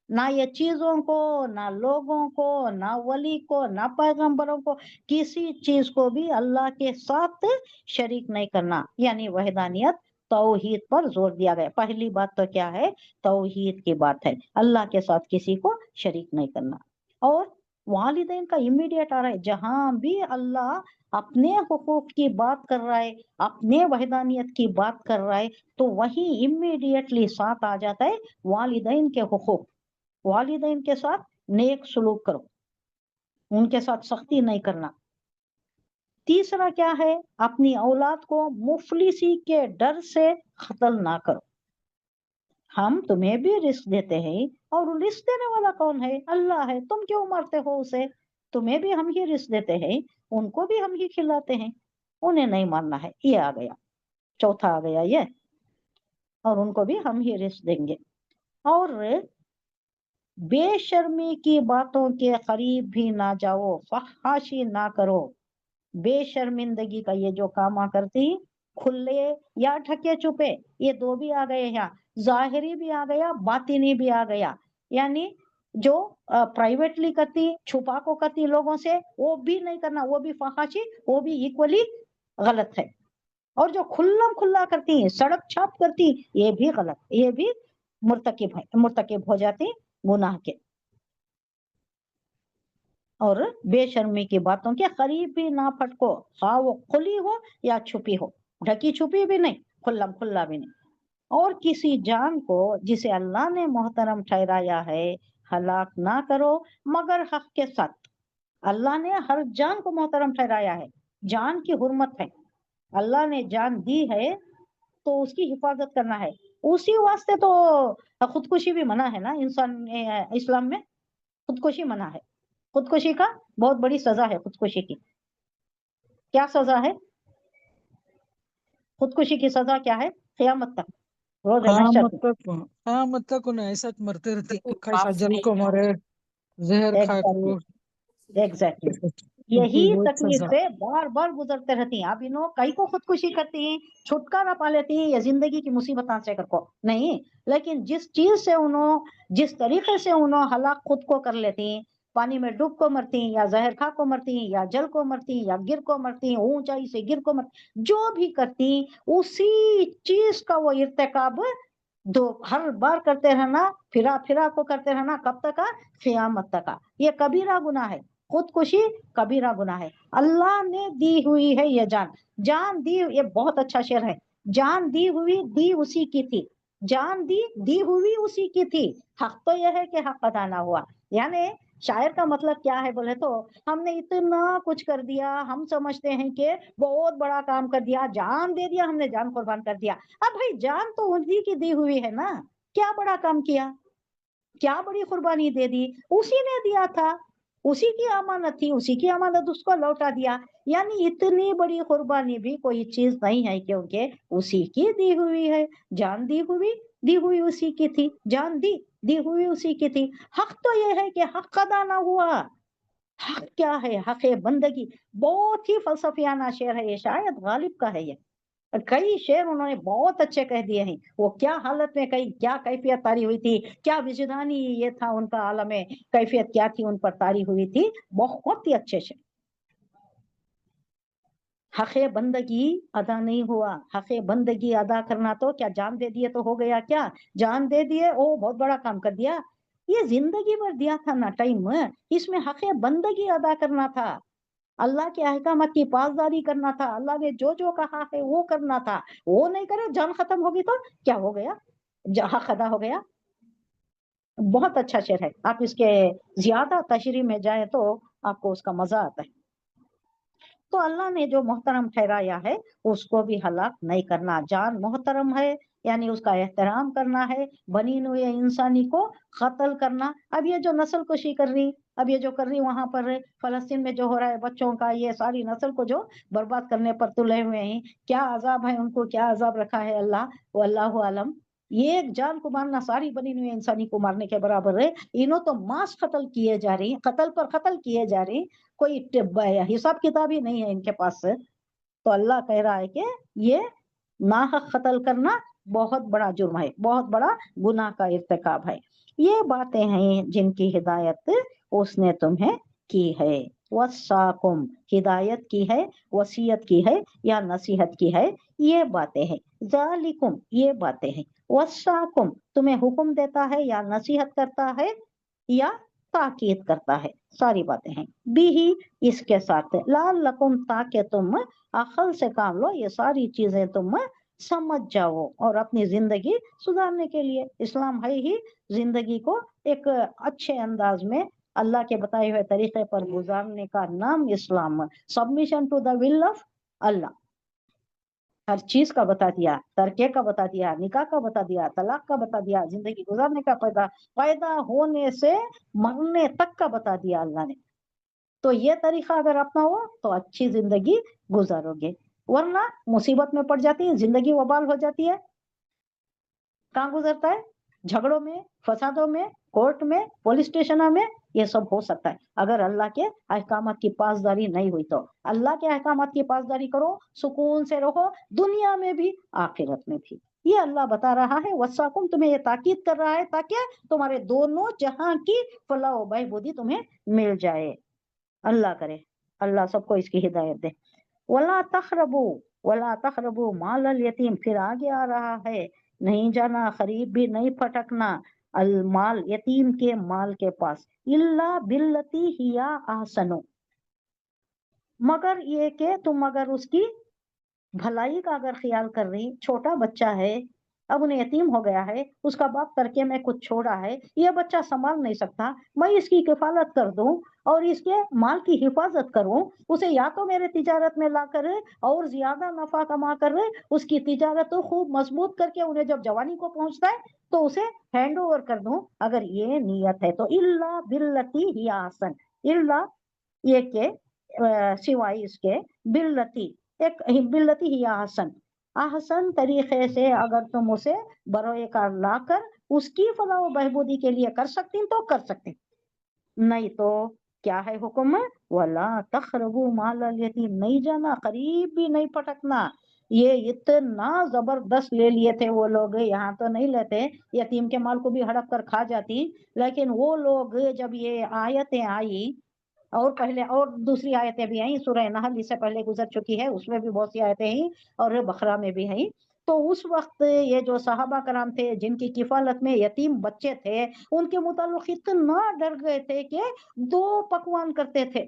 ना ये चीजों को, ना लोगों को, ना वली को, ना पैगंबरों को, किसी चीज को भी अल्लाह के साथ शरीक नहीं करना, यानी वहदानियत तौहीद पर जोर दिया गया। पहली बात तो क्या है? तौहीद की बात है, अल्लाह के साथ किसी को शरीक नहीं करना। और वालिदैन का इमीडिएट आ रहा है, जहां भी अल्लाह अपने हुकूक की बात कर रहा है, अपने वहदानियत की बात कर रहा है, तो वही इमीडिएटली साथ आ जाता है वालिदैन के हुकूक। वालिदैन के साथ नेक सलूक करो, उनके साथ सख्ती नहीं करना। तीसरा क्या है? अपनी औलाद को मुफलिसी के डर से कत्ल ना करो। हम तुम्हें भी रिस्क देते हैं, और रिस्क देने वाला कौन है? अल्लाह है। तुम क्यों मारते हो उसे? तुम्हें भी हम ही रिस्क देते हैं, उनको भी हम ही खिलाते हैं, उन्हें नहीं मारना है। ये आ गया, चौथा आ गया ये, और उनको भी हम ही रिस्क देंगे। और बेशर्मी की बातों के करीब भी ना जाओ, फहाशी ना करो। बेशर्मिंदगी का ये जो कामा करती, खुले या ढके छुपे, ये दो भी आ गए यहाँ, जाहिरी भी आ गया, बातिनी भी आ गया। यानी जो प्राइवेटली करती, छुपा को करती लोगों से, वो भी नहीं करना, वो भी फहाशी, वो भी इक्वली गलत है। और जो खुल्लम खुल्ला करती, सड़क छाप करती, ये भी गलत, ये भी मुर्तकिब हो जाती गुनाह के। और बेशर्मी की बातों के करीब भी ना फटको, हाँ वो खुली हो या छुपी हो, ढकी छुपी भी नहीं, खुल्लम खुल्ला भी नहीं। और किसी जान को जिसे अल्लाह ने मोहतरम ठहराया है हलाक ना करो मगर हक के साथ। अल्लाह ने हर जान को मोहतरम ठहराया है, जान की हुर्मत है, अल्लाह ने जान दी है तो उसकी हिफाजत करना है। उसी वास्ते तो खुदकुशी भी मना है ना, इंसान इस्लाम में खुदकुशी मना है। खुदकुशी का बहुत बड़ी सजा है, खुदकुशी की क्या सजा है? खुदकुशी की सजा क्या है? क़यामत तक, रोज महशर में। क़यामत तक उन्हें ऐसा मरते रहते, तो कैसा पाप जल नहीं को है। मरे, जहर खा एग्जैक्टली, को। एग्जैक्टली। यही बहुत तकलीफ सजा। से बार बार गुजरते रहती हैं। अब इन्हों कई को खुदकुशी करती हैं, छुटकारा पा लेती हैं या जिंदगी की मुसीबत से को नहीं, लेकिन जिस चीज से उन्होंने जिस तरीके से उन्होंने हलाक खुद को कर लेती हैं, पानी में डूब को मरती हैं या जहर खा को मरती हैं या जल को मरती हैं या गिर को मरती हैं, ऊंचाई से गिर को मरती, जो भी करती उसी चीज का वो इर्तिकाब दो हर बार करते रहना, फिरा फिरा को करते रहना, कब तक? क़यामत तक। ये कबीरा गुनाह है, खुदकुशी कबीरा गुनाह है। अल्लाह ने दी हुई है ये जान, जान दी, ये बहुत अच्छा शेर है, जान दी हुई दी उसी की थी, जान दी हुई उसी की थी, हक तो यह है कि हक अदा ना हुआ। यानी शायर का मतलब क्या है बोले तो, हमने इतना कुछ कर दिया, हम समझते हैं कि बहुत बड़ा काम कर दिया, जान दे दिया, हमने जान कुर्बान कर दिया। अब भाई जान तो उसी की दी हुई है ना, क्या बड़ा काम किया, क्या बड़ी कुर्बानी दे दी, उसी ने दिया था, उसी की अमानत थी, उसी की अमानत उसको लौटा दिया। यानी इतनी बड़ी कुर्बानी भी कोई चीज नहीं है, क्योंकि उसी की दी हुई है, जान दी हुई उसी की थी, जान दी हुई उसी की थी। हक तो यह है कि हक अदा ना हुआ। हक क्या है? हक है बंदगी। बहुत ही फलसफियाना शेर है ये, शायद गालिब का है ये। कई शेर उन्होंने बहुत अच्छे कह दिए हैं, वो क्या हालत में कई क्या कैफियत तारी हुई थी, क्या विजदानी ये था उनका आलम में, कैफियत क्या थी उन पर तारी हुई थी, बहुत ही अच्छे शेर। हक़े बंदगी अदा नहीं हुआ, हक़े बंदगी अदा करना तो क्या जान दे दिए तो हो गया क्या? जान दे दिए, ओ बहुत बड़ा काम कर दिया। ये जिंदगी भर दिया था ना टाइम, इसमें हक़े बंदगी अदा करना था, अल्लाह के अहकामात की पासदारी करना था, अल्लाह ने जो जो कहा है वो करना था। वो नहीं करे, जान खत्म होगी तो क्या हो गया? हक अदा हो गया। बहुत अच्छा शेर है, आप इसके ज्यादा तशरीह में जाए तो आपको उसका मजा आता है। तो अल्लाह ने जो मोहतरम ठहराया है उसको भी हलाक नहीं करना। जान मोहतरम है यानी उसका एहतराम करना है, बनी हुए इंसानी को कत्ल करना। अब ये जो नस्ल कुशी कर रही, अब ये जो कर रही वहां पर फलस्तीन में जो हो रहा है बच्चों का, ये सारी नस्ल को जो बर्बाद करने पर तुले हुए हैं, क्या अजाब है उनको, क्या अजाब रखा है अल्लाह, वो अल्लाह आलम। ये एक जान को मारना सारी बनी हुई इंसानी को मारने के बराबर है। इन्हों तो मास कत्ल किए जा रही, कत्ल पर कत्ल किए जा रही, कोई हिसाब किताब ही नहीं है इनके पास। तो अल्लाह कह रहा है कि ये नाहक कत्ल करना बहुत बड़ा जुर्म है, बहुत बड़ा गुनाह का इर्तिकाब है। ये बातें हैं जिनकी हिदायत उसने तुम्हें की है। वस्साकुम, हिदायत की है, वसीयत की है या नसीहत की है, ये बातें हैं। जालिकुम, ये बातें हैं। वस्साकुम, तुम्हें हुक्म देता है या नसीहत करता है या ताकीद करता है, सारी बातें हैं। बिही, इसके साथ, लाल लकुम, ताकि तुम अकल से काम लो, ये सारी चीजें तुम समझ जाओ और अपनी जिंदगी सुधारने के लिए। इस्लाम है ही जिंदगी को एक अच्छे अंदाज में अल्लाह के बताए हुए तरीके पर गुजारने का नाम इस्लाम। Submission to the will of अल्लाह, हर चीज का बता दिया, तरके का बता दिया, निकाह का बता दिया, तलाक का बता दिया, जिंदगी गुजारने का पैदा होने से मरने तक का बता दिया अल्लाह ने। तो ये तरीका अगर अपनाओ तो अच्छी जिंदगी गुजारोगे, वरना मुसीबत में पड़ जाती है, जिंदगी वबाल हो जाती है। कहाँ गुजरता है? झगड़ों में, फसादों में, कोर्ट में, पुलिस स्टेशनों में, ये सब हो सकता है अगर अल्लाह के अहकामात की पासदारी नहीं हुई तो। अल्लाह के अहकामात की पासदारी करो, सुकून से रहो, दुनिया में भी आखिरत में भी। ये अल्लाह बता रहा है, वसाकुम, तुम्हें ये ताकीद कर रहा है ताकि तुम्हारे दोनों जहां की फलाह व बहबूदी तुम्हें मिल जाए। अल्लाह करे, अल्लाह सबको इसकी हिदायत दे। वला तखरबू माल अल यतीम, फिर आगे आ रहा है, नहीं जाना, करीब भी नहीं फटकना, अल माल, यतीम के माल के पास, इल्ला बिल्लती हिया ahsanu, मगर ये कि तुम अगर उसकी भलाई का अगर ख्याल कर रही, छोटा बच्चा है, अब उन्हें यतीम हो गया है, उसका बाप तरके में कुछ छोड़ा है, ये बच्चा संभाल नहीं सकता, मैं इसकी किफालत कर दूं और इसके माल की हिफाजत करूं, उसे या तो मेरे तिजारत में ला कर और ज्यादा नफा कमा कर उसकी तिजारत तो खूब मजबूत करके उन्हें जब जवानी को पहुंचता है तो उसे हैंड ओवर कर दूं, अगर ये नियत है तो। इल्ला बिल्लती ही आसन, इल्ला ये के सिवाय इसके, बिल्लती, एक बिल्लती ही आसन, आसन तरीके से अगर तुम उसे बरोए कार लाकर उसकी फलाह व बहबूदी के लिए कर सकती तो कर सकते, नहीं तो کیا ہے حکم؟ ولا تقربوا مال الیتیم، نہیں جانا، قریب بھی نہیں پٹکنا. یہ اتنا زبردست لے لیے تھے وہ لوگ، یہاں تو نہیں لیتے، یتیم کے مال کو بھی ہڑپ کر کھا جاتی، لیکن وہ لوگ جب یہ آیتیں آئی، اور پہلے اور دوسری آیتیں بھی آئیں، سورہ نحل اس سے پہلے گزر چکی ہے، اس میں بھی بہت سی آیتیں ہیں، اور بقرہ میں بھی ہیں. تو اس وقت یہ جو صحابہ کرام تھے جن کی کفالت میں یتیم بچے تھے، ان کے متعلق اتنا ڈر گئے تھے کہ 2 پکوان کرتے تھے.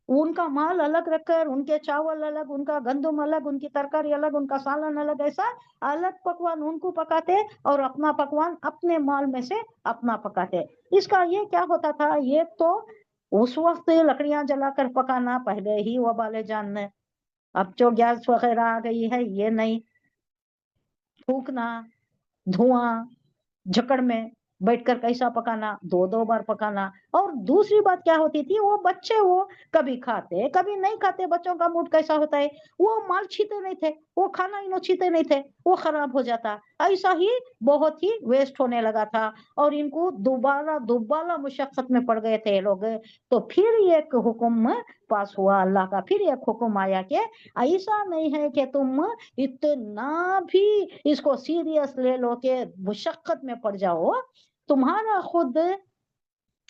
ان کا مال الگ رکھ کر، ان کے چاول الگ، ان کا گندم الگ، ان کی ترکاری الگ، ان کا سالن الگ، ایسا الگ پکوان ان کو پکاتے، اور اپنا پکوان اپنے مال میں سے اپنا پکاتے. اس کا یہ کیا ہوتا تھا؟ یہ تو اس وقت لکڑیاں جلا کر پکانا پہلے ہی وبال جان ہے. اب جو گیس وغیرہ آ گئی ہے، یہ نہیں، پھونکنا، دھواں، جھکڑ میں بیٹھ کر کیسا پکانا، 2 بار پکانا. اور دوسری بات کیا ہوتی تھی، وہ بچے وہ کبھی کھاتے کبھی نہیں کھاتے، بچوں کا موڈ کیسا ہوتا ہے، وہ مال چھیتے نہیں تھے، وہ کھانا انہوں چھیتے نہیں تھے، وہ خراب ہو جاتا، ایسا ہی بہت ہی ویسٹ ہونے لگا تھا، اور ان کو دوبارہ مشقت میں پڑ گئے تھے یہ لوگ. تو پھر ایک حکم پاس ہوا اللہ کا، پھر ایک حکم آیا کہ ایسا نہیں ہے کہ تم اتنا بھی اس کو سیریس لے لو کہ مشقت میں پڑ جاؤ. تمہارا خود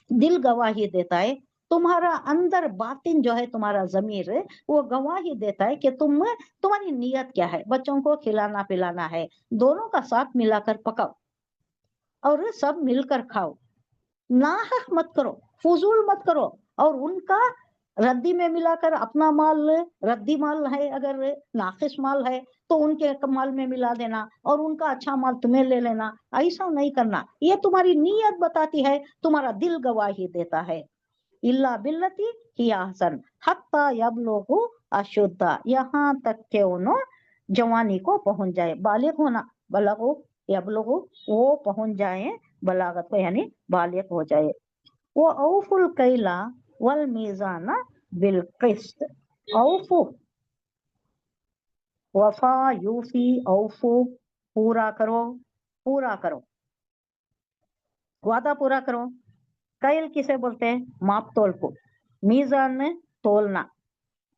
دل گواہی دیتا ہے، تمہارا اندر باطن جو ہے، تمہارا ضمیر وہ گواہی دیتا ہے کہ تمہاری نیت کیا ہے. بچوں کو کھلانا پلانا ہے، دونوں کا ساتھ ملا کر پکاؤ اور سب مل کر کھاؤ، ناحق مت کرو، فضول مت کرو. اور ان کا ردی میں ملا کر اپنا مال، ردی مال ہے اگر ناقص مال ہے تو ان کے مال میں ملا دینا، اور ان کا اچھا مال تمہیں لے لینا، ایسا نہیں کرنا. یہ تمہاری نیت بتاتی ہے، تمہارا دل گواہی دیتا ہے. الا باللتی ہی احسن حتی یبلغوا اشدہ، یہاں تک کہ انہوں جوانی کو پہنچ جائے، بالغ ہونا، بلغو یبلغو، وہ پہنچ جائیں بلاغت کو، یعنی بالغ ہو جائے. وہ اوف الکیلا والمیزان بالقسط، اوفو، وفا، یوفی، اوفو، پورا کرو، پورا کرو، وعدہ پورا کرو. کیل کسے بولتے ہیں؟ ماپ تول کو. میزان تولنا،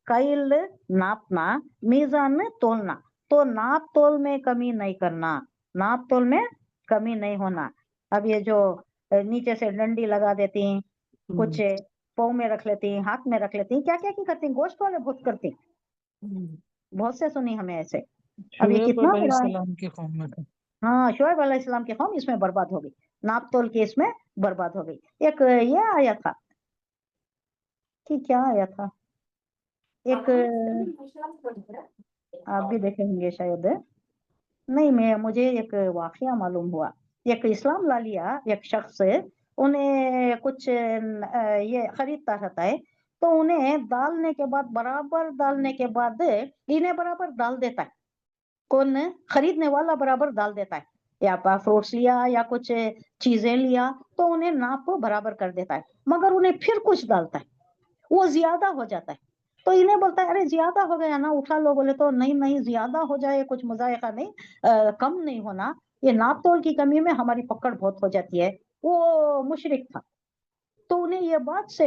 کیل ناپنا، میزان تولنا. تو ناپ تول میں کمی نہیں کرنا، ناپ تول میں کمی نہیں ہونا. اب یہ جو نیچے سے ڈنڈی لگا دیتی ہیں، کچھ پاؤں میں رکھ لیتی ہیں، ہاتھ میں رکھ لیتی ہیں، کیا کیا کی کرتی ہیں، گوشت والے بہت کرتی ہیں، بہت سے سنی ہمیں ایسے. اب یہ شعیب کتنا علیہ بڑا ہے. السلام کی قوم میں تھا. ہاں، شعیب علیہ السلام کی قوم اس میں برباد ہو گئی، ناپ تول کی اس میں برباد ہو گئی. ایک یہ آیا تھا کہ کیا آیا تھا، ایک آپ بھی دیکھیں گے شاید، نہیں، مجھے ایک واقعہ معلوم ہوا. ایک اسلام لا لیا ایک شخص، انہیں کچھ یہ خریدتا رہتا ہے، تو انہیں ڈالنے کے بعد، برابر ڈالنے کے بعد انہیں برابر ڈال دیتا ہے. کون؟ خریدنے والا برابر ڈال دیتا ہے. یا فروٹس لیا یا کچھ چیزیں لیا تو انہیں ناپ کو برابر کر دیتا ہے، مگر انہیں پھر کچھ ڈالتا ہے، وہ زیادہ ہو جاتا ہے. تو انہیں بولتا ہے ارے زیادہ ہو گیا نا، اٹھا لو. بولے تو نہیں زیادہ ہو جائے کچھ مذائقہ نہیں، کم نہیں ہونا، یہ ناپ تول کی کمی میں ہماری پکڑ بہت ہو جاتی ہے. وہ مشرک تھا، تو انہیں یہ بات سے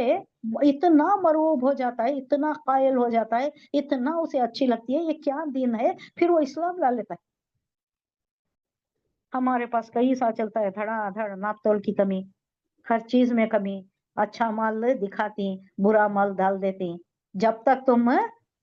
اتنا مرعوب ہو جاتا ہے، اتنا قائل ہو جاتا ہے، اتنا اسے اچھی لگتی ہے، یہ کیا دین ہے، پھر وہ اسلام لا لیتا ہے. ہمارے پاس کئی سال چلتا ہے دھڑا دھڑ ناپ تول کی کمی، ہر چیز میں کمی، اچھا مال دکھاتی، برا مال ڈال دیتی. جب تک تم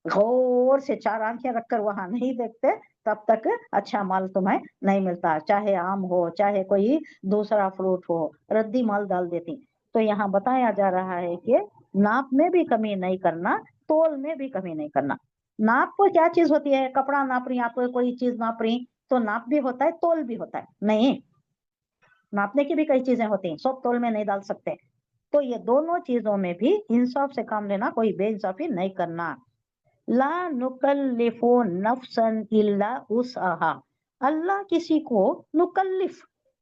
غور سے 4 آنکھیں رکھ کر وہاں نہیں دیکھتے تب تک اچھا مال تمہیں نہیں ملتا، چاہے آم ہو، چاہے کوئی دوسرا فروٹ ہو، ردی مال ڈال دیتی. تو یہاں بتایا جا رہا ہے کہ ناپ میں بھی کمی نہیں کرنا، تول میں بھی کمی نہیں کرنا. ناپ کو کیا چیز ہوتی ہے، کپڑا ناپ رہی آپ کوئی چیز ناپ رہی تو ناپ بھی ہوتا ہے، تول بھی ہوتا ہے. نہیں، ناپنے کی بھی کئی چیزیں ہوتی ہیں، سب تول میں نہیں ڈال سکتے. تو یہ دونوں چیزوں میں بھی انصاف سے کام لینا، کوئی بے انصافی نہیں کرنا. لا نکلف نفسا الا وسعها، اللہ کسی کو نکلف،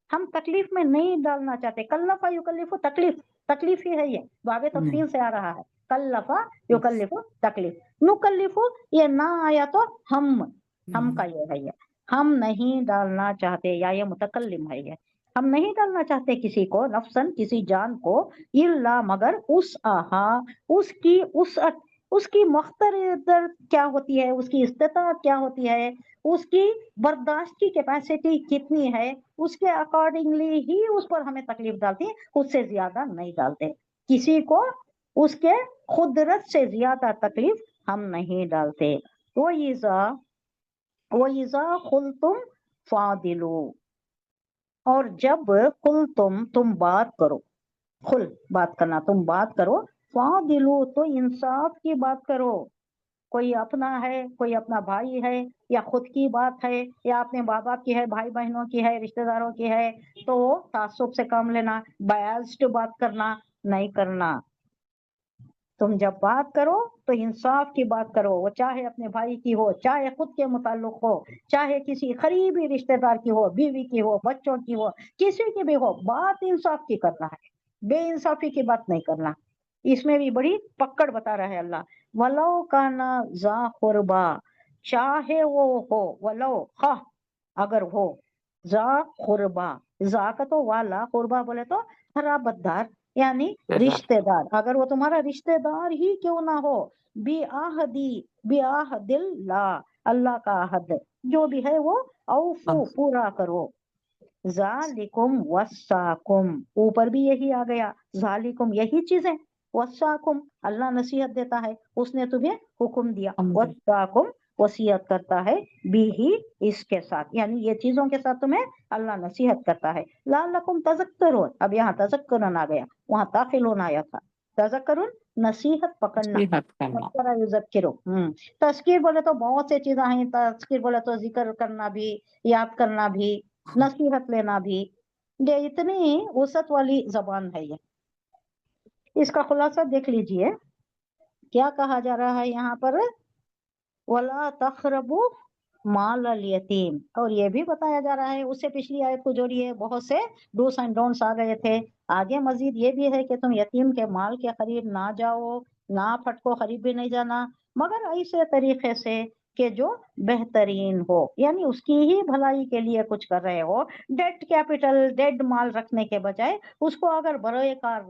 ہم تکلیف میں نہیں ڈالنا چاہتے. کلف یکلف، تکلیف ہی ہے، یہ باب تفصیل سے آ رہا ہے. کلف یکلف، تکلیف. نکلف یہ نہ آیا تو ہم کا یہ ہے، یہ ہم نہیں ڈالنا چاہتے، یا یہ متکلم ہے، یہ ہم نہیں ڈالنا چاہتے کسی کو، نفسن کسی جان کو، الا مگر اس آہا، اس کی مختار کیا ہوتی ہے، اس کی استطاعت کیا ہوتی ہے، اس کی برداشت کی کیپیسٹی کتنی ہے، اس کے اکارڈنگلی ہی اس پر ہمیں تکلیف ڈالتی ہے، اس سے زیادہ نہیں ڈالتے کسی کو، اس کے قدرت سے زیادہ تکلیف ہم نہیں ڈالتے۔ وَإِذَا خُلْتُمْ فَعْدِلُوا، اور جب خل تم بات کرو، خل بات کرنا، تم بات کرو، فَعْدِلُوا تو انصاف کی بات کرو۔ کوئی اپنا ہے، کوئی اپنا بھائی ہے، یا خود کی بات ہے، یا اپنے ماں باپ کی ہے، بھائی بہنوں کی ہے، رشتہ داروں کی ہے، تو تعصب سے کام لینا، بائسڈ بات کرنا نہیں کرنا۔ تم جب بات کرو تو انصاف کی بات کرو، وہ چاہے اپنے بھائی کی ہو، چاہے خود کے متعلق ہو، چاہے کسی قریبی رشتہ دار کی ہو، بیوی کی ہو، بچوں کی ہو، کسی کی بھی ہو، بات انصاف کی کرنا ہے، بے انصافی کی بات نہیں کرنا۔ اس میں بھی بڑی پکڑ بتا رہا ہے اللہ، ولو کانا ذا قربا، چاہے وہ ہو، ولو خواہ اگر ہو، ذا قربا، ذا کا تو والا، قربا بولے تو قرابت دار، یعنی رشتہ دار، اگر وہ تمہارا رشتہ دار ہی کیوں نہ ہو، بعہد اللہ، اللہ کا عہد جو بھی ہے وہ اوفو پورا کرو۔ ذالکم وصاکم، اوپر بھی یہی آ گیا، ذالکم یہی چیزیں، وصاکم اللہ نصیحت دیتا ہے، اس نے تمہیں حکم دیا، وصاکم وصیت کرتا ہے، بھی ہی اس کے ساتھ، یعنی یہ چیزوں کے ساتھ تمہیں اللہ نصیحت کرتا ہے، لعلکم تذکرون، اب یہاں تذکرن آ گیا، وہاں تاخلون آیا تھا، تذکرن نصیحت پکڑنا، نصیحت کرنا۔ ذکر یذکرو، تذکیر بولے تو بہت سے چیزیں ہیں، تذکیر بولے تو ذکر کرنا بھی، یاد کرنا بھی، نصیحت لینا بھی، یہ اتنی وسعت والی زبان ہے یہ۔ اس کا خلاصہ دیکھ لیجئے کیا کہا جا رہا ہے یہاں پر، وَلَا تَقْرَبُوا مَالَ الْيَتِيمِ، اور یہ بھی بتایا جا رہا ہے، اس سے پچھلی آیت کو جوڑیے، بہت سے ڈوز اینڈ ڈونٹس آ گئے تھے، آگے مزید یہ بھی ہے کہ تم یتیم کے مال کے قریب نہ جاؤ، نہ پھٹکو، قریب بھی نہیں جانا، مگر ایسے طریقے سے کہ جو بہترین ہو، یعنی اس کی ہی بھلائی کے لیے کچھ کر رہے ہو، ڈیڈ کیپٹل، ڈیڈ مال رکھنے کے بجائے اس کو اگر برائے کار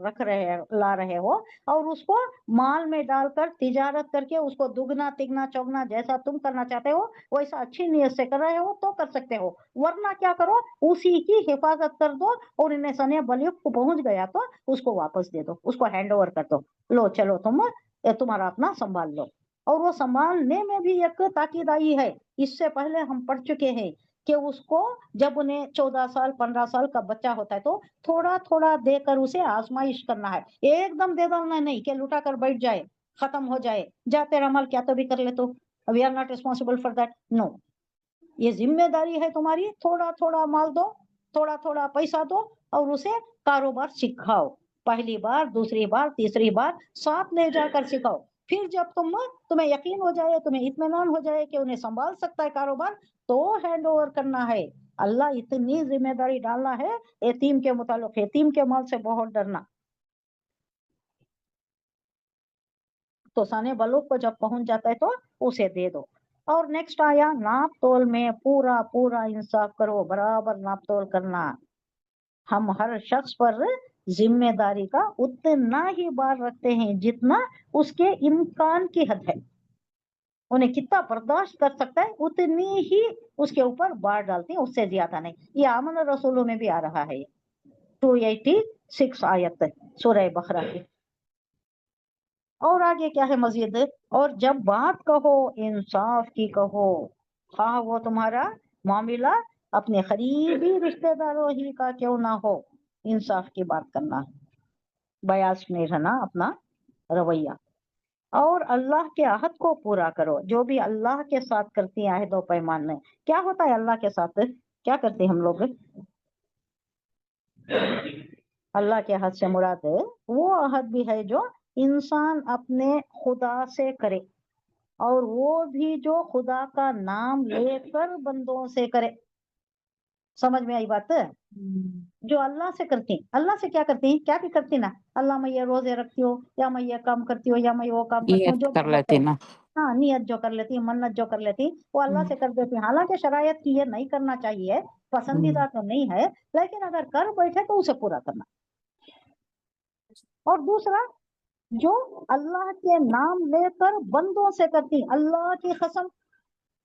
لا رہے ہو، اور اس کو مال میں ڈال کر تجارت کر کے اس کو دگنا تگنا چوگنا جیسا تم کرنا چاہتے ہو ویسا اچھی نیت سے کر رہے ہو تو کر سکتے ہو، ورنہ کیا کرو، اسی کی حفاظت کر دو، اور انہیں سنے بلیغ کو پہنچ گیا تو اس کو واپس دے دو، اس کو ہینڈ اوور کر دو، لو چلو تمہارا اپنا سنبھال لو۔ اور وہ سنبھالنے میں بھی ایک تاکید آئی ہے، اس سے پہلے ہم پڑھ چکے ہیں کہ اس کو جب انہیں 14 سال 15 سال کا بچہ ہوتا ہے تو تھوڑا تھوڑا دے کر اسے آزمائش کرنا ہے، ایک دم دے ڈالنا نہیں کہ لٹا کر بیٹھ جائے، ختم ہو جائے، جا تیرا مال کیا تو بھی کر لے، تو we are not responsible for that, no, یہ ذمہ داری ہے تمہاری، تھوڑا تھوڑا مال دو، تھوڑا تھوڑا پیسہ دو، اور اسے کاروبار سکھاؤ، پہلی بار، دوسری بار، تیسری بار ساتھ لے جا کر سکھاؤ، پھر جب تمہیں یقین ہو جائے، تمہیں اطمینان ہو جائے کہ انہیں سنبھال سکتا ہے کاروبار، تو ہینڈ اوور کرنا ہے۔ اللہ اتنی ذمہ داری ڈالنا ہے یتیم کے متعلق، یتیم کے مال سے بہت ڈرنا۔ تو سانے بلوغ کو جب پہنچ جاتا ہے تو اسے دے دو۔ اور نیکسٹ آیا، ناپ تول میں پورا پورا انصاف کرو، برابر ناپ تول کرنا۔ ہم ہر شخص پر ذمہ داری کا اتنا ہی بار رکھتے ہیں جتنا اس کے امکان کی حد ہے، انہیں کتنا برداشت کر سکتا ہے اتنی ہی اس کے اوپر بار ڈالتے ہیں، اس سے زیادہ نہیں۔ یہ آمن رسولوں میں بھی آ رہا ہے، 286 آیت سورہ بقرہ کی۔ اور آگے کیا ہے مزید، اور جب بات کہو انصاف کی کہو، خواہ وہ تمہارا معاملہ اپنے قریبی رشتہ داروں ہی کا کیوں نہ ہو، انصاف کی بات کرنا، بیاس نہیں رہنا اپنا رویہ۔ اور اللہ کے عہد کو پورا کرو، جو بھی اللہ کے ساتھ کرتی ہیں عہد و پیمان میں۔ کیا ہوتا ہے اللہ کے ساتھ، کیا کرتے ہیں ہم لوگ، اللہ کے عہد سے مراد وہ عہد بھی ہے جو انسان اپنے خدا سے کرے، اور وہ بھی جو خدا کا نام لے کر بندوں سے کرے۔ سمجھ میں آئی بات، جو اللہ سے کرتی، اللہ سے کیا کرتی ہیں، کیا بھی کرتی نا، اللہ میں یہ روزے رکھتی ہو، یا میں یہ کام کرتی ہو، یا میں وہ کام کرتی ہوں، نیت جو کر لیتے نا۔ ہاں نیت جو کر لیتی، منت جو کر لیتی وہ اللہ سے کر دیتی، حالانکہ شرائط کی یہ نہیں کرنا چاہیے، पसंदीदा तो नहीं है, लेकिन अगर कर बैठे तो उसे पूरा करना। और दूसरा, जो अल्लाह के नाम लेकर बंदों से करती, अल्लाह की कसम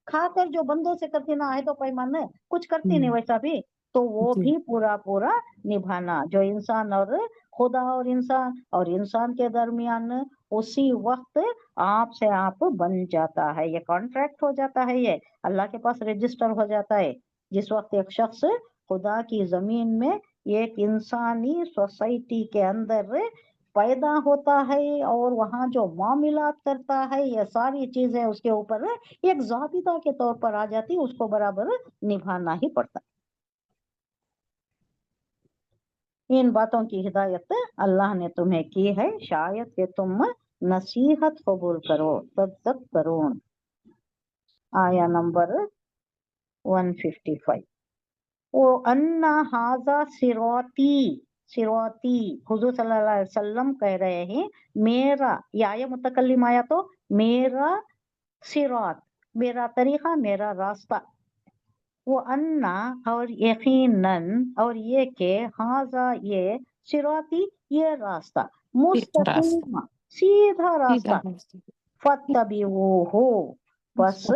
खाकर जो बंदों से करती ना है तो पैमाने कुछ करती नहीं वैसा भी, तो वो जी। भी पूरा पूरा निभाना। जो इंसान और खुदा और इंसान के दरमियान उसी वक्त आप से आप बन जाता है, ये कॉन्ट्रैक्ट हो जाता है, ये अल्लाह के पास रजिस्टर हो जाता है। जिस वक्त एक शख्स खुदा की जमीन में एक इंसानी सोसाइटी के अंदर पैदा होता है और वहाँ जो मामलात करता है, ये सारी चीजें उसके ऊपर एक ज़ाबिता के तौर पर आ जाती, उसको बराबर निभाना ही पड़ता। इन बातों की हिदायत अल्लाह ने तुम्हें की है, शायद कि तुम नसीहत कबूल करो। तज़क्करून, आया नंबर 155। वो अन्ना हाजा सिराती हुजूर सल्लल्लाहु अलैहि वसल्लम कह रहे हैं, मेरा, या आया मुतकल्लिम आया तो मेरा सिरात, मेरा तरीका, मेरा रास्ता। वो अन्ना और यकीनन, और ये के हाजा ये सिराती ये रास्ता, रास्ता, मुस्तकीम सीधा सीधा रास्ता, रास्ता। फत्तबिऊहु बस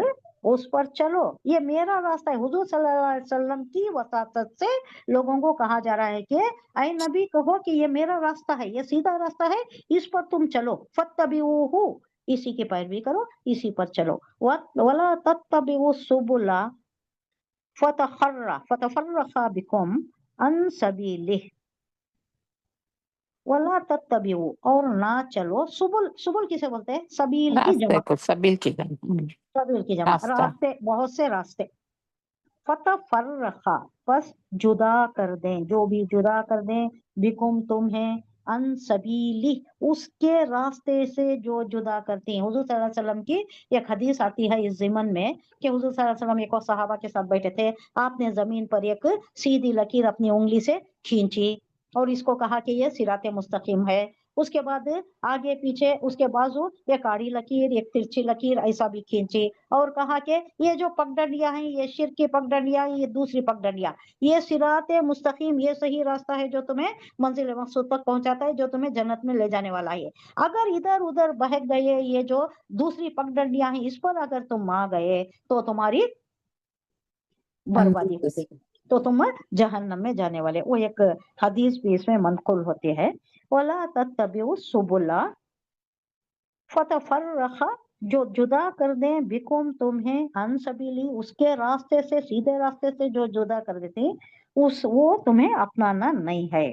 उस पर चलो। ये मेरा रास्ता है। हुजूर सल्लल्लाहु अलैहि वसल्लम की वसातत से लोगों को कहा जा रहा है कि ऐ नबी कहो कि ये मेरा रास्ता है, ये सीधा रास्ता है, इस पर तुम चलो। फत्तबिऊहु, इसी की पैरवी करो, इसी पर चलो। वला तत्तबिउ सुबुला फतफर्रखा बिकुम अन सबीलिह, वला तत्तबिउ, और ना चलो, सुबुल, सुबुल किसे बोलते हैं? सबील की रास्ते जमा, को सबील की जमा। सबील की जमा, रास्ता। रास्ते, बहुत से रास्ते। फतफर्रखा, बस जुदा कर दें, जो भी जुदा कर दें, बिकुम तुम्हें, अन सबीली, उसके रास्ते से जो जुदा करती हैं। हुजूर सल्लल्लाहु अलैहि वसल्लम की एक हदीस आती है इस ज़िमन में कि हुजूर सल्लल्लाहु अलैहि वसल्लम एक और सहाबा के साथ बैठे थे, आपने जमीन पर एक सीधी लकीर अपनी उंगली से खींची और इसको कहा कि ये सिराते मुस्तकीम है। उसके बाद आगे पीछे उसके बाजू एक आड़ी लकीर, एक तिरछी लकीर ऐसा भी खींची और कहा कि ये जो पगडंडियां हैं, ये शिर्क की पगडंडियां, ये दूसरी पगडंडियां, ये सिराते मुस्तकीम, ये सही रास्ता है जो तुम्हें मंजिल मकसूद तक पहुंचाता है, जो तुम्हें जन्नत में ले जाने वाला है। अगर इधर उधर बहक गए, ये जो दूसरी पगडंडियां हैं, इस पर अगर तुम आ गए तो तुम्हारी बर्बादी हो गई, तो तुम जहन्नम में जाने वाले। वो एक हदीस भी इसमें मनकुल होती है, वला तत्तबिउ सुबुला फतफर्रखा, जो जुदा कर दें, बिकुम तुम्हें, अन सबीली, उसके रास्ते से, सीधे रास्ते से जो जुदा कर देते, उस वो तुम्हें अपनाना नहीं है।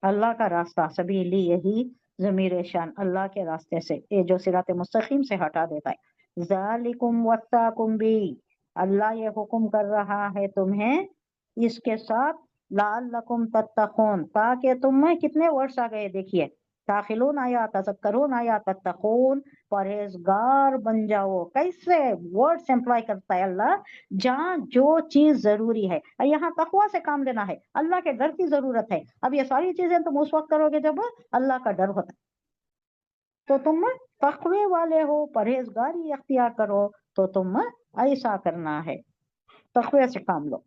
अल्लाह का रास्ता सबीली, यही ज़मीर शान अल्लाह के रास्ते से, ये जो सिराते मुस्तकीम से हटा देता है। ज़ालिकुम वस्साकुम बी, अल्लाह ये हुक्म कर रहा है तुम्हें इसके साथ, लअल्लकुम तत्तकून, ताकि तुम में कितने वर्ड्स आ गए देखिए, ताखिलून आया, तज़क्करून आया, तत्तकून, परहेजगार बन जाओ। कैसे वर्ड्स एम्प्लॉय करता है अल्लाह, जहाँ जो चीज जरूरी है, यहाँ तकवा से काम लेना है, अल्लाह के डर की जरूरत है। अब ये सारी चीजें तुम उस वक्त करोगे जब अल्लाह का डर होता है, तो तुम तकवे वाले हो, परहेजगारी अख्तियार करो, तो तुम ऐसा करना है, तकवे से काम लो।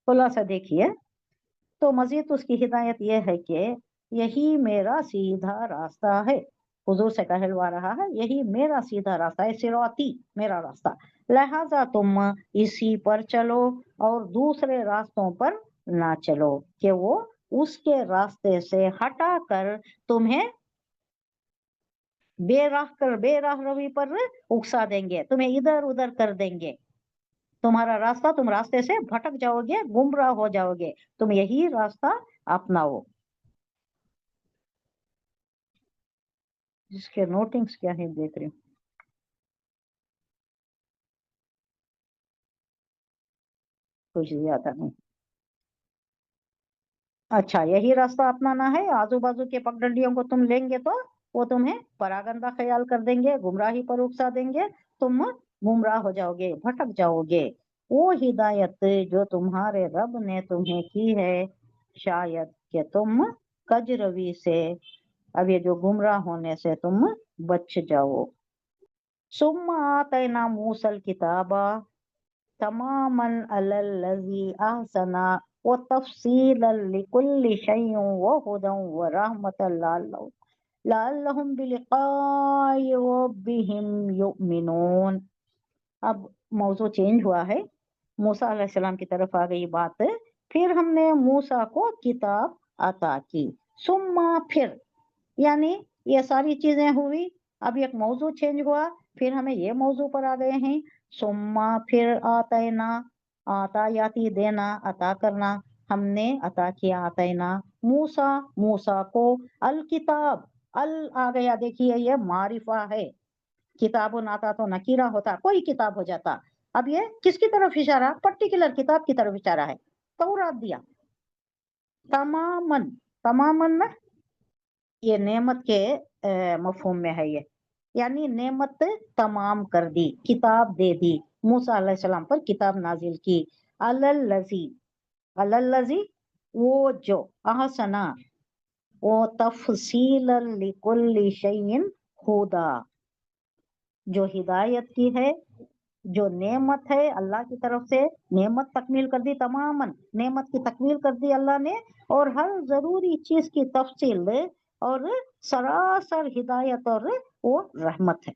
खुलासा देखिए, तो मजीद उसकी हिदायत यह है कि यही मेरा सीधा रास्ता है, हुजूर से कहलवा रहा है, यही मेरा सीधा रास्ता है, सिराती मेरा रास्ता, लिहाजा तुम इसी पर चलो और दूसरे रास्तों पर ना चलो कि वो उसके रास्ते से हटा कर तुम्हें बेराह रवी पर उकसा देंगे, तुम्हें इधर उधर कर देंगे, तुम्हारा रास्ता, तुम रास्ते से भटक जाओगे, गुमराह हो जाओगे। तुम यही रास्ता अपनाओ। जिसके नोटिंग्स क्या है देख रही हूँ, कुछ ज्यादा नहीं। अच्छा, यही रास्ता अपनाना है, आजू बाजू के पगडंडियों को तुम लेंगे तो वो तुम्हें परागंदा ख्याल कर देंगे, गुमराही पर उकसा देंगे, तुम गुमराह हो जाओगे, भटक जाओगे। वो हिदायत जो तुम्हारे रब ने तुम्हें की है, शायद कि तुम कजरवी से, अब ये जो गुमराह होने से तुम बच जाओ। सुम्मा आतैना मूसल किताबा, तमामन अलल्लज़ी अहसना व तफसीलन लिकुल्लि शैइन व हुदन व रहमतन लअल्लहुम बिलिक़ाइ रब्बिहिम युमिनून। अब मौजू चेंज हुआ है, मूसा अलैहिस्सलाम की तरफ आ गई बात। फिर हमने मूसा को किताब अता की, सुम्मा फिर, यानी ये सारी चीजें हुई, अब एक मौजू चेंज हुआ, फिर हमें ये मौजू पर आ गए हैं। सुम्मा फिर आतैना, आता याती देना, अता करना, हमने अता किया आतैना मूसा, मूसा को अल किताब, अल आ गया, देखिए ये मारिफा है, किताबुन आता तो नकीरा होता, कोई किताब हो जाता। अब ये किसकी तरफ इशारा, पर्टिकुलर किताब की तरफ इशारा है, तौरात दिया। तमामन, तमामन ना ये नेमत के मफहूम में है ये, यानी नेमत तमाम कर दी, किताब दे दी, मूसा अलैहिस्सलाम पर किताब नाजिल की। अलल्लज़ी, अलल्लज़ी वो जो, अहसना वो तफसीलन लिकुल्लि शैइन हुदा, जो हिदायत की है, जो नेमत है अल्लाह की तरफ से, नेमत तकमील कर दी, तमामन नेमत की तकमील कर दी अल्लाह ने, और हर जरूरी चीज की तफसील और सरासर हिदायत और वो रहमत है,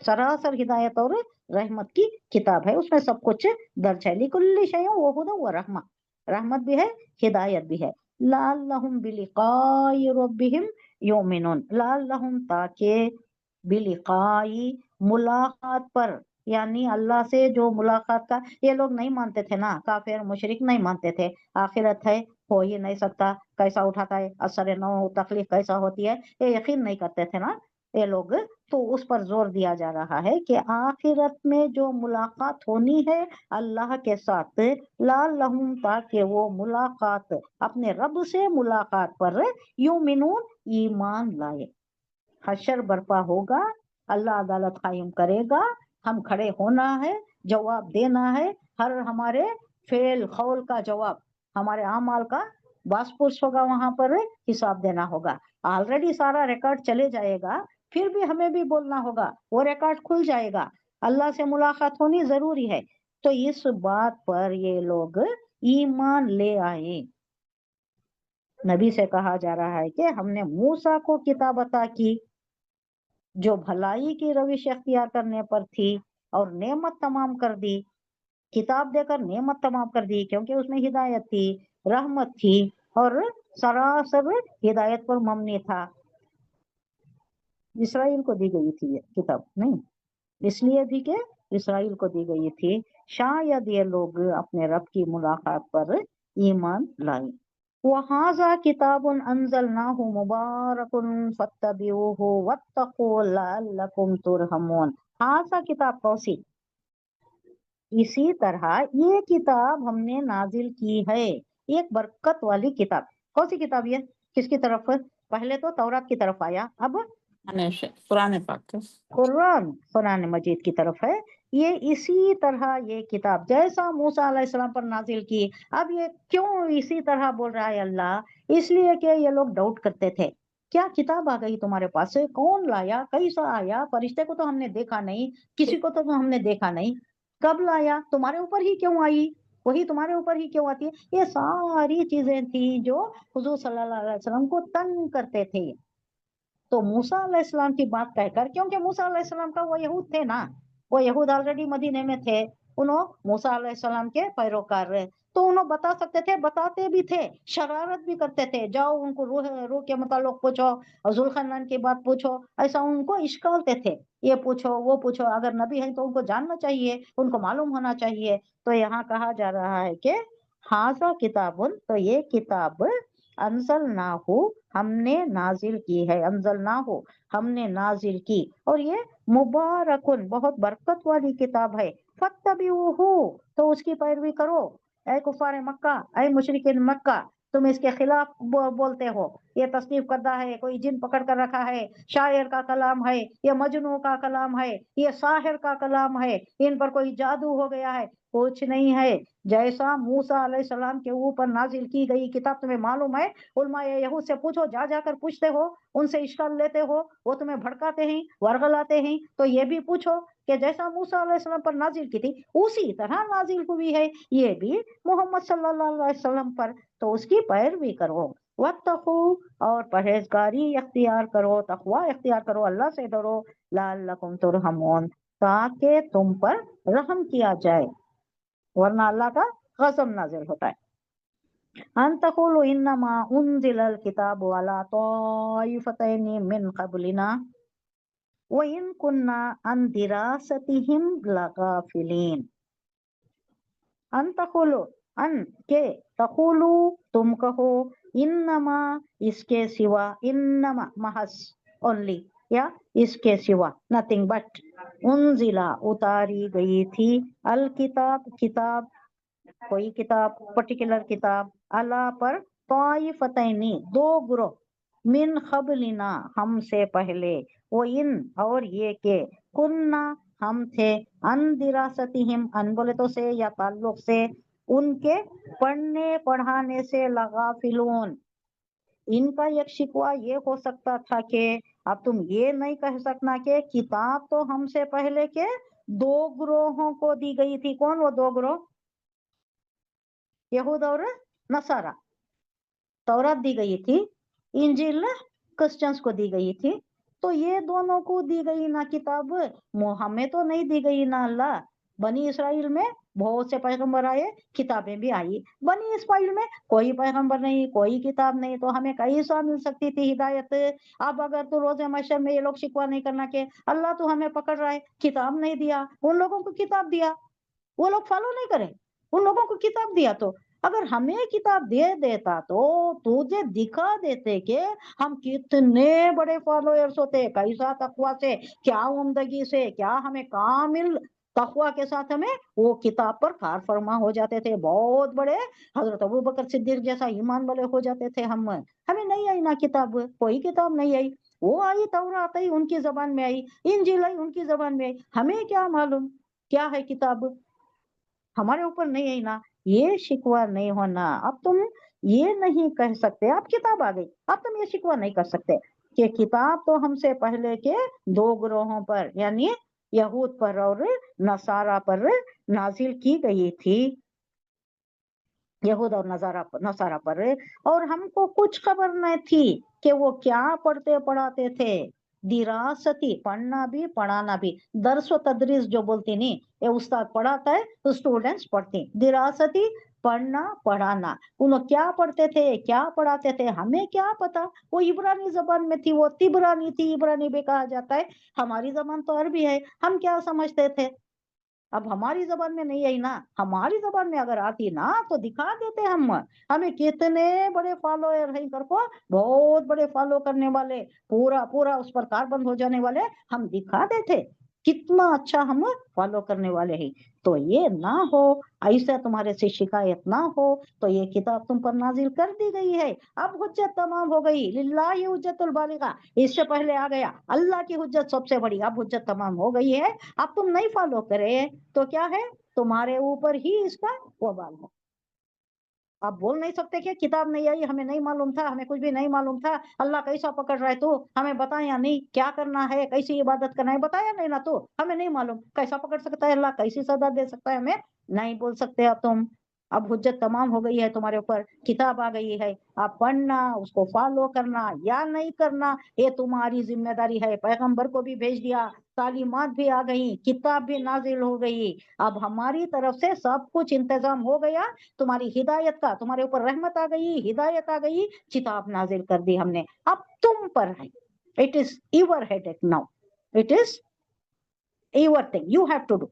सरासर हिदायत और रहमत की किताब है, उसमें सब कुछ दर्ज है। लिकुल्लि शैइन व हुदन व रहमा, रहमत भी है, हिदायत भी है। लअल्लहुम बिलिक़ाइ रब्बिहिम युमिनून, लअल्लहुम ताकि, बिलिक़ाइ मुलाकात पर, यानी अल्लाह से जो मुलाकात का, ये लोग नहीं मानते थे ना, काफिर मुशरिक नहीं मानते थे, आखिरत है, हो ही नहीं सकता, कैसा उठाता है, असर नौ तकलीफ कैसा होती है, ये यकीन नहीं करते थे ना ये लोग। तो उस पर जोर दिया जा रहा है कि आखिरत में जो मुलाकात होनी है अल्लाह के साथ, लअल्लहुम ताकि वो मुलाकात, अपने रब से मुलाकात पर, युमिनून ईमान लाए। हशर बर्पा होगा, अल्लाह अदालत कायम करेगा, हम खड़े होना है, जवाब देना है, हर हमारे फेल खौल का जवाब, हमारे अमाल का बासपुर्स होगा, वहां पर हिसाब देना होगा। ऑलरेडी सारा रिकॉर्ड चले जाएगा, फिर भी हमें भी बोलना होगा, वो रिकॉर्ड खुल जाएगा, अल्लाह से मुलाकात होनी जरूरी है। तो इस बात पर ये लोग ईमान ले आए। नबी से कहा जा रहा है कि हमने मूसा को किताब अता की, जो भलाई की रविश अख्तियार करने पर थी, और नेमत तमाम कर दी, किताब देकर नेमत तमाम कर दी, क्योंकि उसमें हिदायत थी, रहमत थी, और सरासर हिदायत पर मबनी था। इसराइल को दी गई थी ये किताब, नहीं इसलिए भी कि इसराइल को दी गई थी, शायद ये लोग अपने रब की मुलाकात पर ईमान लाए। वहाज़ा किताबुन अंज़लनाहु मुबारकुन फत्तबिऊहु वत्तक़ू लअल्लकुम तुरहमून। हाज़ा किताब कौसी, इसी तरह ये किताब हमने नाजिल की है, एक बरकत वाली किताब। कौन सी किताब ये, किसकी तरफ, पहले तो तौरात की तरफ आया, अब पुराने पाक कुरान, कुरान मजीद की तरफ है। ये इसी तरह ये किताब जैसा मूसा अलैहिस्सलाम पर नाजिल की, अब ये क्यों इसी तरह बोल रहा है अल्लाह, इसलिए कि ये लोग डाउट करते थे, क्या किताब आ गई तुम्हारे पास, कौन लाया, कैसा आया, फरिश्ते को तो हमने देखा नहीं, किसी को तो हमने देखा नहीं, कब लाया, तुम्हारे ऊपर ही क्यों आई, वही तुम्हारे ऊपर ही क्यों आती है। ये सारी चीजें थी जो हुजूर सल्लल्लाहु अलैहि वसल्लम को तंग करते थे। तो मूसा अलैहिस्सलाम की बात कहकर, क्योंकि मूसा अलैहिस्सलाम का वो यहूद थे ना, वो यहूद ऑलरेडी मदीने में थे, उन्होंने मूसा अलैहिस्सलाम के पैरोकार रहे, तो उन्होंने बता सकते थे, बताते भी थे, शरारत भी करते थे, जाओ उनको रूह रूह के मुताल्लिक पूछो, जुल्खनैन की बात पूछो, ऐसा उनको इश्कालते थे, ये पूछो वो पूछो, अगर नबी है तो उनको जानना चाहिए, उनको मालूम होना चाहिए। तो यहाँ कहा जा रहा है कि हाजा किताबुन, तो ये किताब अंज़लनाहु हमने नाजिल की है, अंज़लनाहु हमने नाजिल की, और ये मुबारकुन बहुत बरकत वाली किताब है, फत्तबिऊहु तो उसकी पैरवी करो। ऐ कुफार मक्का, ऐ मुशरिकीन मक्का, तुम इसके खिलाफ बोलते हो, ये तस्नीफ करदा है, कोई जिन पकड़ कर रखा है, शायर का कलाम है, ये मजनू का कलाम है, ये साहिर का कलाम है, इन पर कोई जादू हो गया है, कुछ नहीं है। जैसा मूसा अलैहिस्सलाम के ऊपर नाजिल की गई किताब तुम्हें मालूम है, उलमा यहूद से पूछो, जा जाकर पूछते हो, उनसे इश्काल लेते हो, वो तुम्हें भड़काते हैं, वर्गलाते हैं, तो ये भी पूछो कि जैसा मूसा अलैहिस्सलाम पर नाजिल की थी उसी तरह नाजिल हुई है ये भी मोहम्मद सल्लल्लाहु अलैहि वसल्लम पर, तो उसकी पैरवी करो। वत्तकू, और परहेजगारी इख्तियार करो, तकवा इख्तियार करो, अल्लाह से डरो, लअल्लकुम तुरहमून, ताकि तुम पर रहम किया जाए, वरना अल्लाह का गज़ब नाजिल होता है। अन तक़ूलू इन्नमा उन्ज़िलल किताबु अला ताइफ़तैनि मिन क़ब्लिना व इन कुन्ना अन दिरासतिहिम लगाफिलीन। अन तक़ूलू, अन के, तक़ूलू तुम कहो, इन्नमा इसके सिवा, इन्नमा महज ओनली, या इसके सिवा नथिंग बट, उन्जिला उतारी गई थी, अल किताब किताब, कोई किताब, पर्टिकुलर किताब, अला पर, ताइफतैनी दो ग्रोह, मिन क़ब्लिना हमसे पहले, वो इन और ये के, कुन्ना हम थे, अन दिरासतिहिम अन बोले तो से या ताल्लुक से, उनके पढ़ने पढ़ाने से लगाफिलून। इनका एक शिकवा ये हो सकता था कि अब तुम ये नहीं कह सकना कि किताब तो हमसे पहले के दो ग्रोहों को दी गई थी। कौन वो दो ग्रोह? यहूद और नसारा। तौरात दी गई थी, इंजील क्रिश्चियंस को दी गई थी, तो ये दोनों को दी गई ना किताब, हमें तो नहीं दी गई ना अल्लाह। बनी इसराइल में बहुत से पैगंबर आए, किताबें भी आई, बनी इसराइल में कोई पैगंबर नहीं, कोई किताब नहीं, तो हमें कैसा मिल सकती थी हिदायत? अब अगर तो रोजे महशर में ये लोग शिकवा नहीं करना कि अल्लाह तो हमें पकड़ रहा है, किताब नहीं दिया, उन लोगों को किताब दिया, वो लोग फॉलो नहीं करे, उन लोगों को किताब दिया, तो अगर हमें किताब दे देता तो तुझे दिखा देते कि हम कितने बड़े फॉलोअर्स होते, कैसा तकवा से, क्या उम्दगी से, क्या हमें कामिल तकवा के साथ हमें वो किताब पर कार फरमा हो जाते थे, बहुत बड़े हजरत अबू बकर सिद्दीक जैसा ईमान वाले हो जाते थे हम। हमें नहीं आई ना किताब, कोई किताब नहीं आई, वो आई तौरात आई उनकी जबान में आई, इंजील आई उनकी जबान में आई, हमें क्या मालूम क्या है किताब, हमारे ऊपर नहीं आई ना, ये शिकवा नहीं होना। अब तुम ये नहीं कह सकते, अब किताब आ गई, अब तुम ये शिकवा नहीं कर सकते कि किताब तो हमसे पहले के दो ग्रोहों पर, यानी यहूद पर और नसारा पर नाजिल की गई थी, यहूद और नसारा पर, और हमको कुछ खबर नहीं थी कि वो क्या पढ़ते पढ़ाते थे। दिरासती, पढ़ना भी पढ़ाना भी, दर्स व तदरीस जो बोलती नहीं, ये उस्ताद पढ़ाता है तो स्टूडेंट्स पढ़ते, दिरासती पढ़ना पढ़ाना, उन्होंने क्या पढ़ते थे क्या पढ़ाते थे हमें क्या पता। वो इब्रानी जबान में थी, वो तिब्रानी थी, इब्रानी भी कहा जाता है, हमारी जबान तो अरबी है, हम क्या समझते थे। अब हमारी जबान में नहीं आई ना, हमारी जबान में अगर आती ना तो दिखा देते हम, हमें कितने बड़े फॉलोअर हैं, करको बहुत बड़े फॉलो करने वाले, पूरा पूरा उस पर कारबंद हो जाने वाले हम दिखा देते, कितना अच्छा हम फॉलो करने वाले हैं। तो ये ना हो, ऐसा तुम्हारे से शिकायत ना हो, तो ये किताब तुम पर नाजिल कर दी गई है, अब हुज्जत तमाम हो गई, लिल्लाहि हुज्जतुल बालिगा, इससे पहले आ गया अल्लाह की हुज्जत सबसे बड़ी, अब हुज्जत तमाम हो गई है, अब तुम नहीं फॉलो करे तो क्या है, तुम्हारे ऊपर ही इसका वबाल है। आप बोल नहीं सकते कि किताब नहीं आई, हमें नहीं मालूम था, हमें कुछ भी नहीं मालूम था, अल्लाह कैसा पकड़ रहा है तू, हमें बताया नहीं, क्या करना है, कैसी इबादत करना है बताया नहीं ना, तो हमें नहीं मालूम, कैसा पकड़ सकता है अल्लाह, कैसी सजा दे सकता है, हमें नहीं बोल सकते अब तुम। अब हुज्जत तमाम हो गई है तुम्हारे ऊपर, किताब आ गई है, आप पढ़ना, उसको फॉलो करना या नहीं करना ये तुम्हारी जिम्मेदारी है। पैगंबर को भी भेज दिया, तालीमात भी आ गई, किताब भी नाजिल हो गई, अब हमारी तरफ से सब कुछ इंतजाम हो गया, तुम्हारी हिदायत का, तुम्हारे ऊपर रहमत आ गई, हिदायत आ गई, किताब नाजिल कर दी हमने, अब तुम पर है, it is your headache now, it is your thing, you have to do.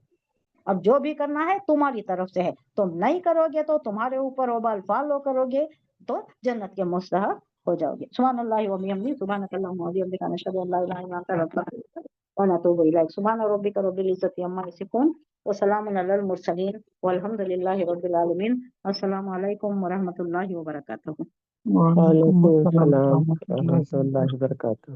अब जो भी करना है तुम्हारी तरफ से है, तुम नहीं करोगे तो तुम्हारे ऊपर वबाल, फॉलो करोगे तो जन्नत के मुस्तहक हो जाओगे। सुभानअल्लाह व बिहम्दिही, सुभानकल्लाहुम्मा व बिहम्दिका, नशहदु अन ला इलाहा इल्ला अंता, नस्तगफिरुका व नतूबु इलैक। सुभान रब्बिका रब्बिल इज्जति अम्मा यसिफून व सलामुन अलल मुरसलीन वल्हम्दुलिल्लाहि रब्बिल आलमीन। अस्सलामु अलैकुम व रहमतुल्लाहि व बरकातुहू। وعلیکم وعلیکم السلام السلام ورحمۃ ورحمۃ اللہ اللہ وبرکاتہ. وبرکاتہ.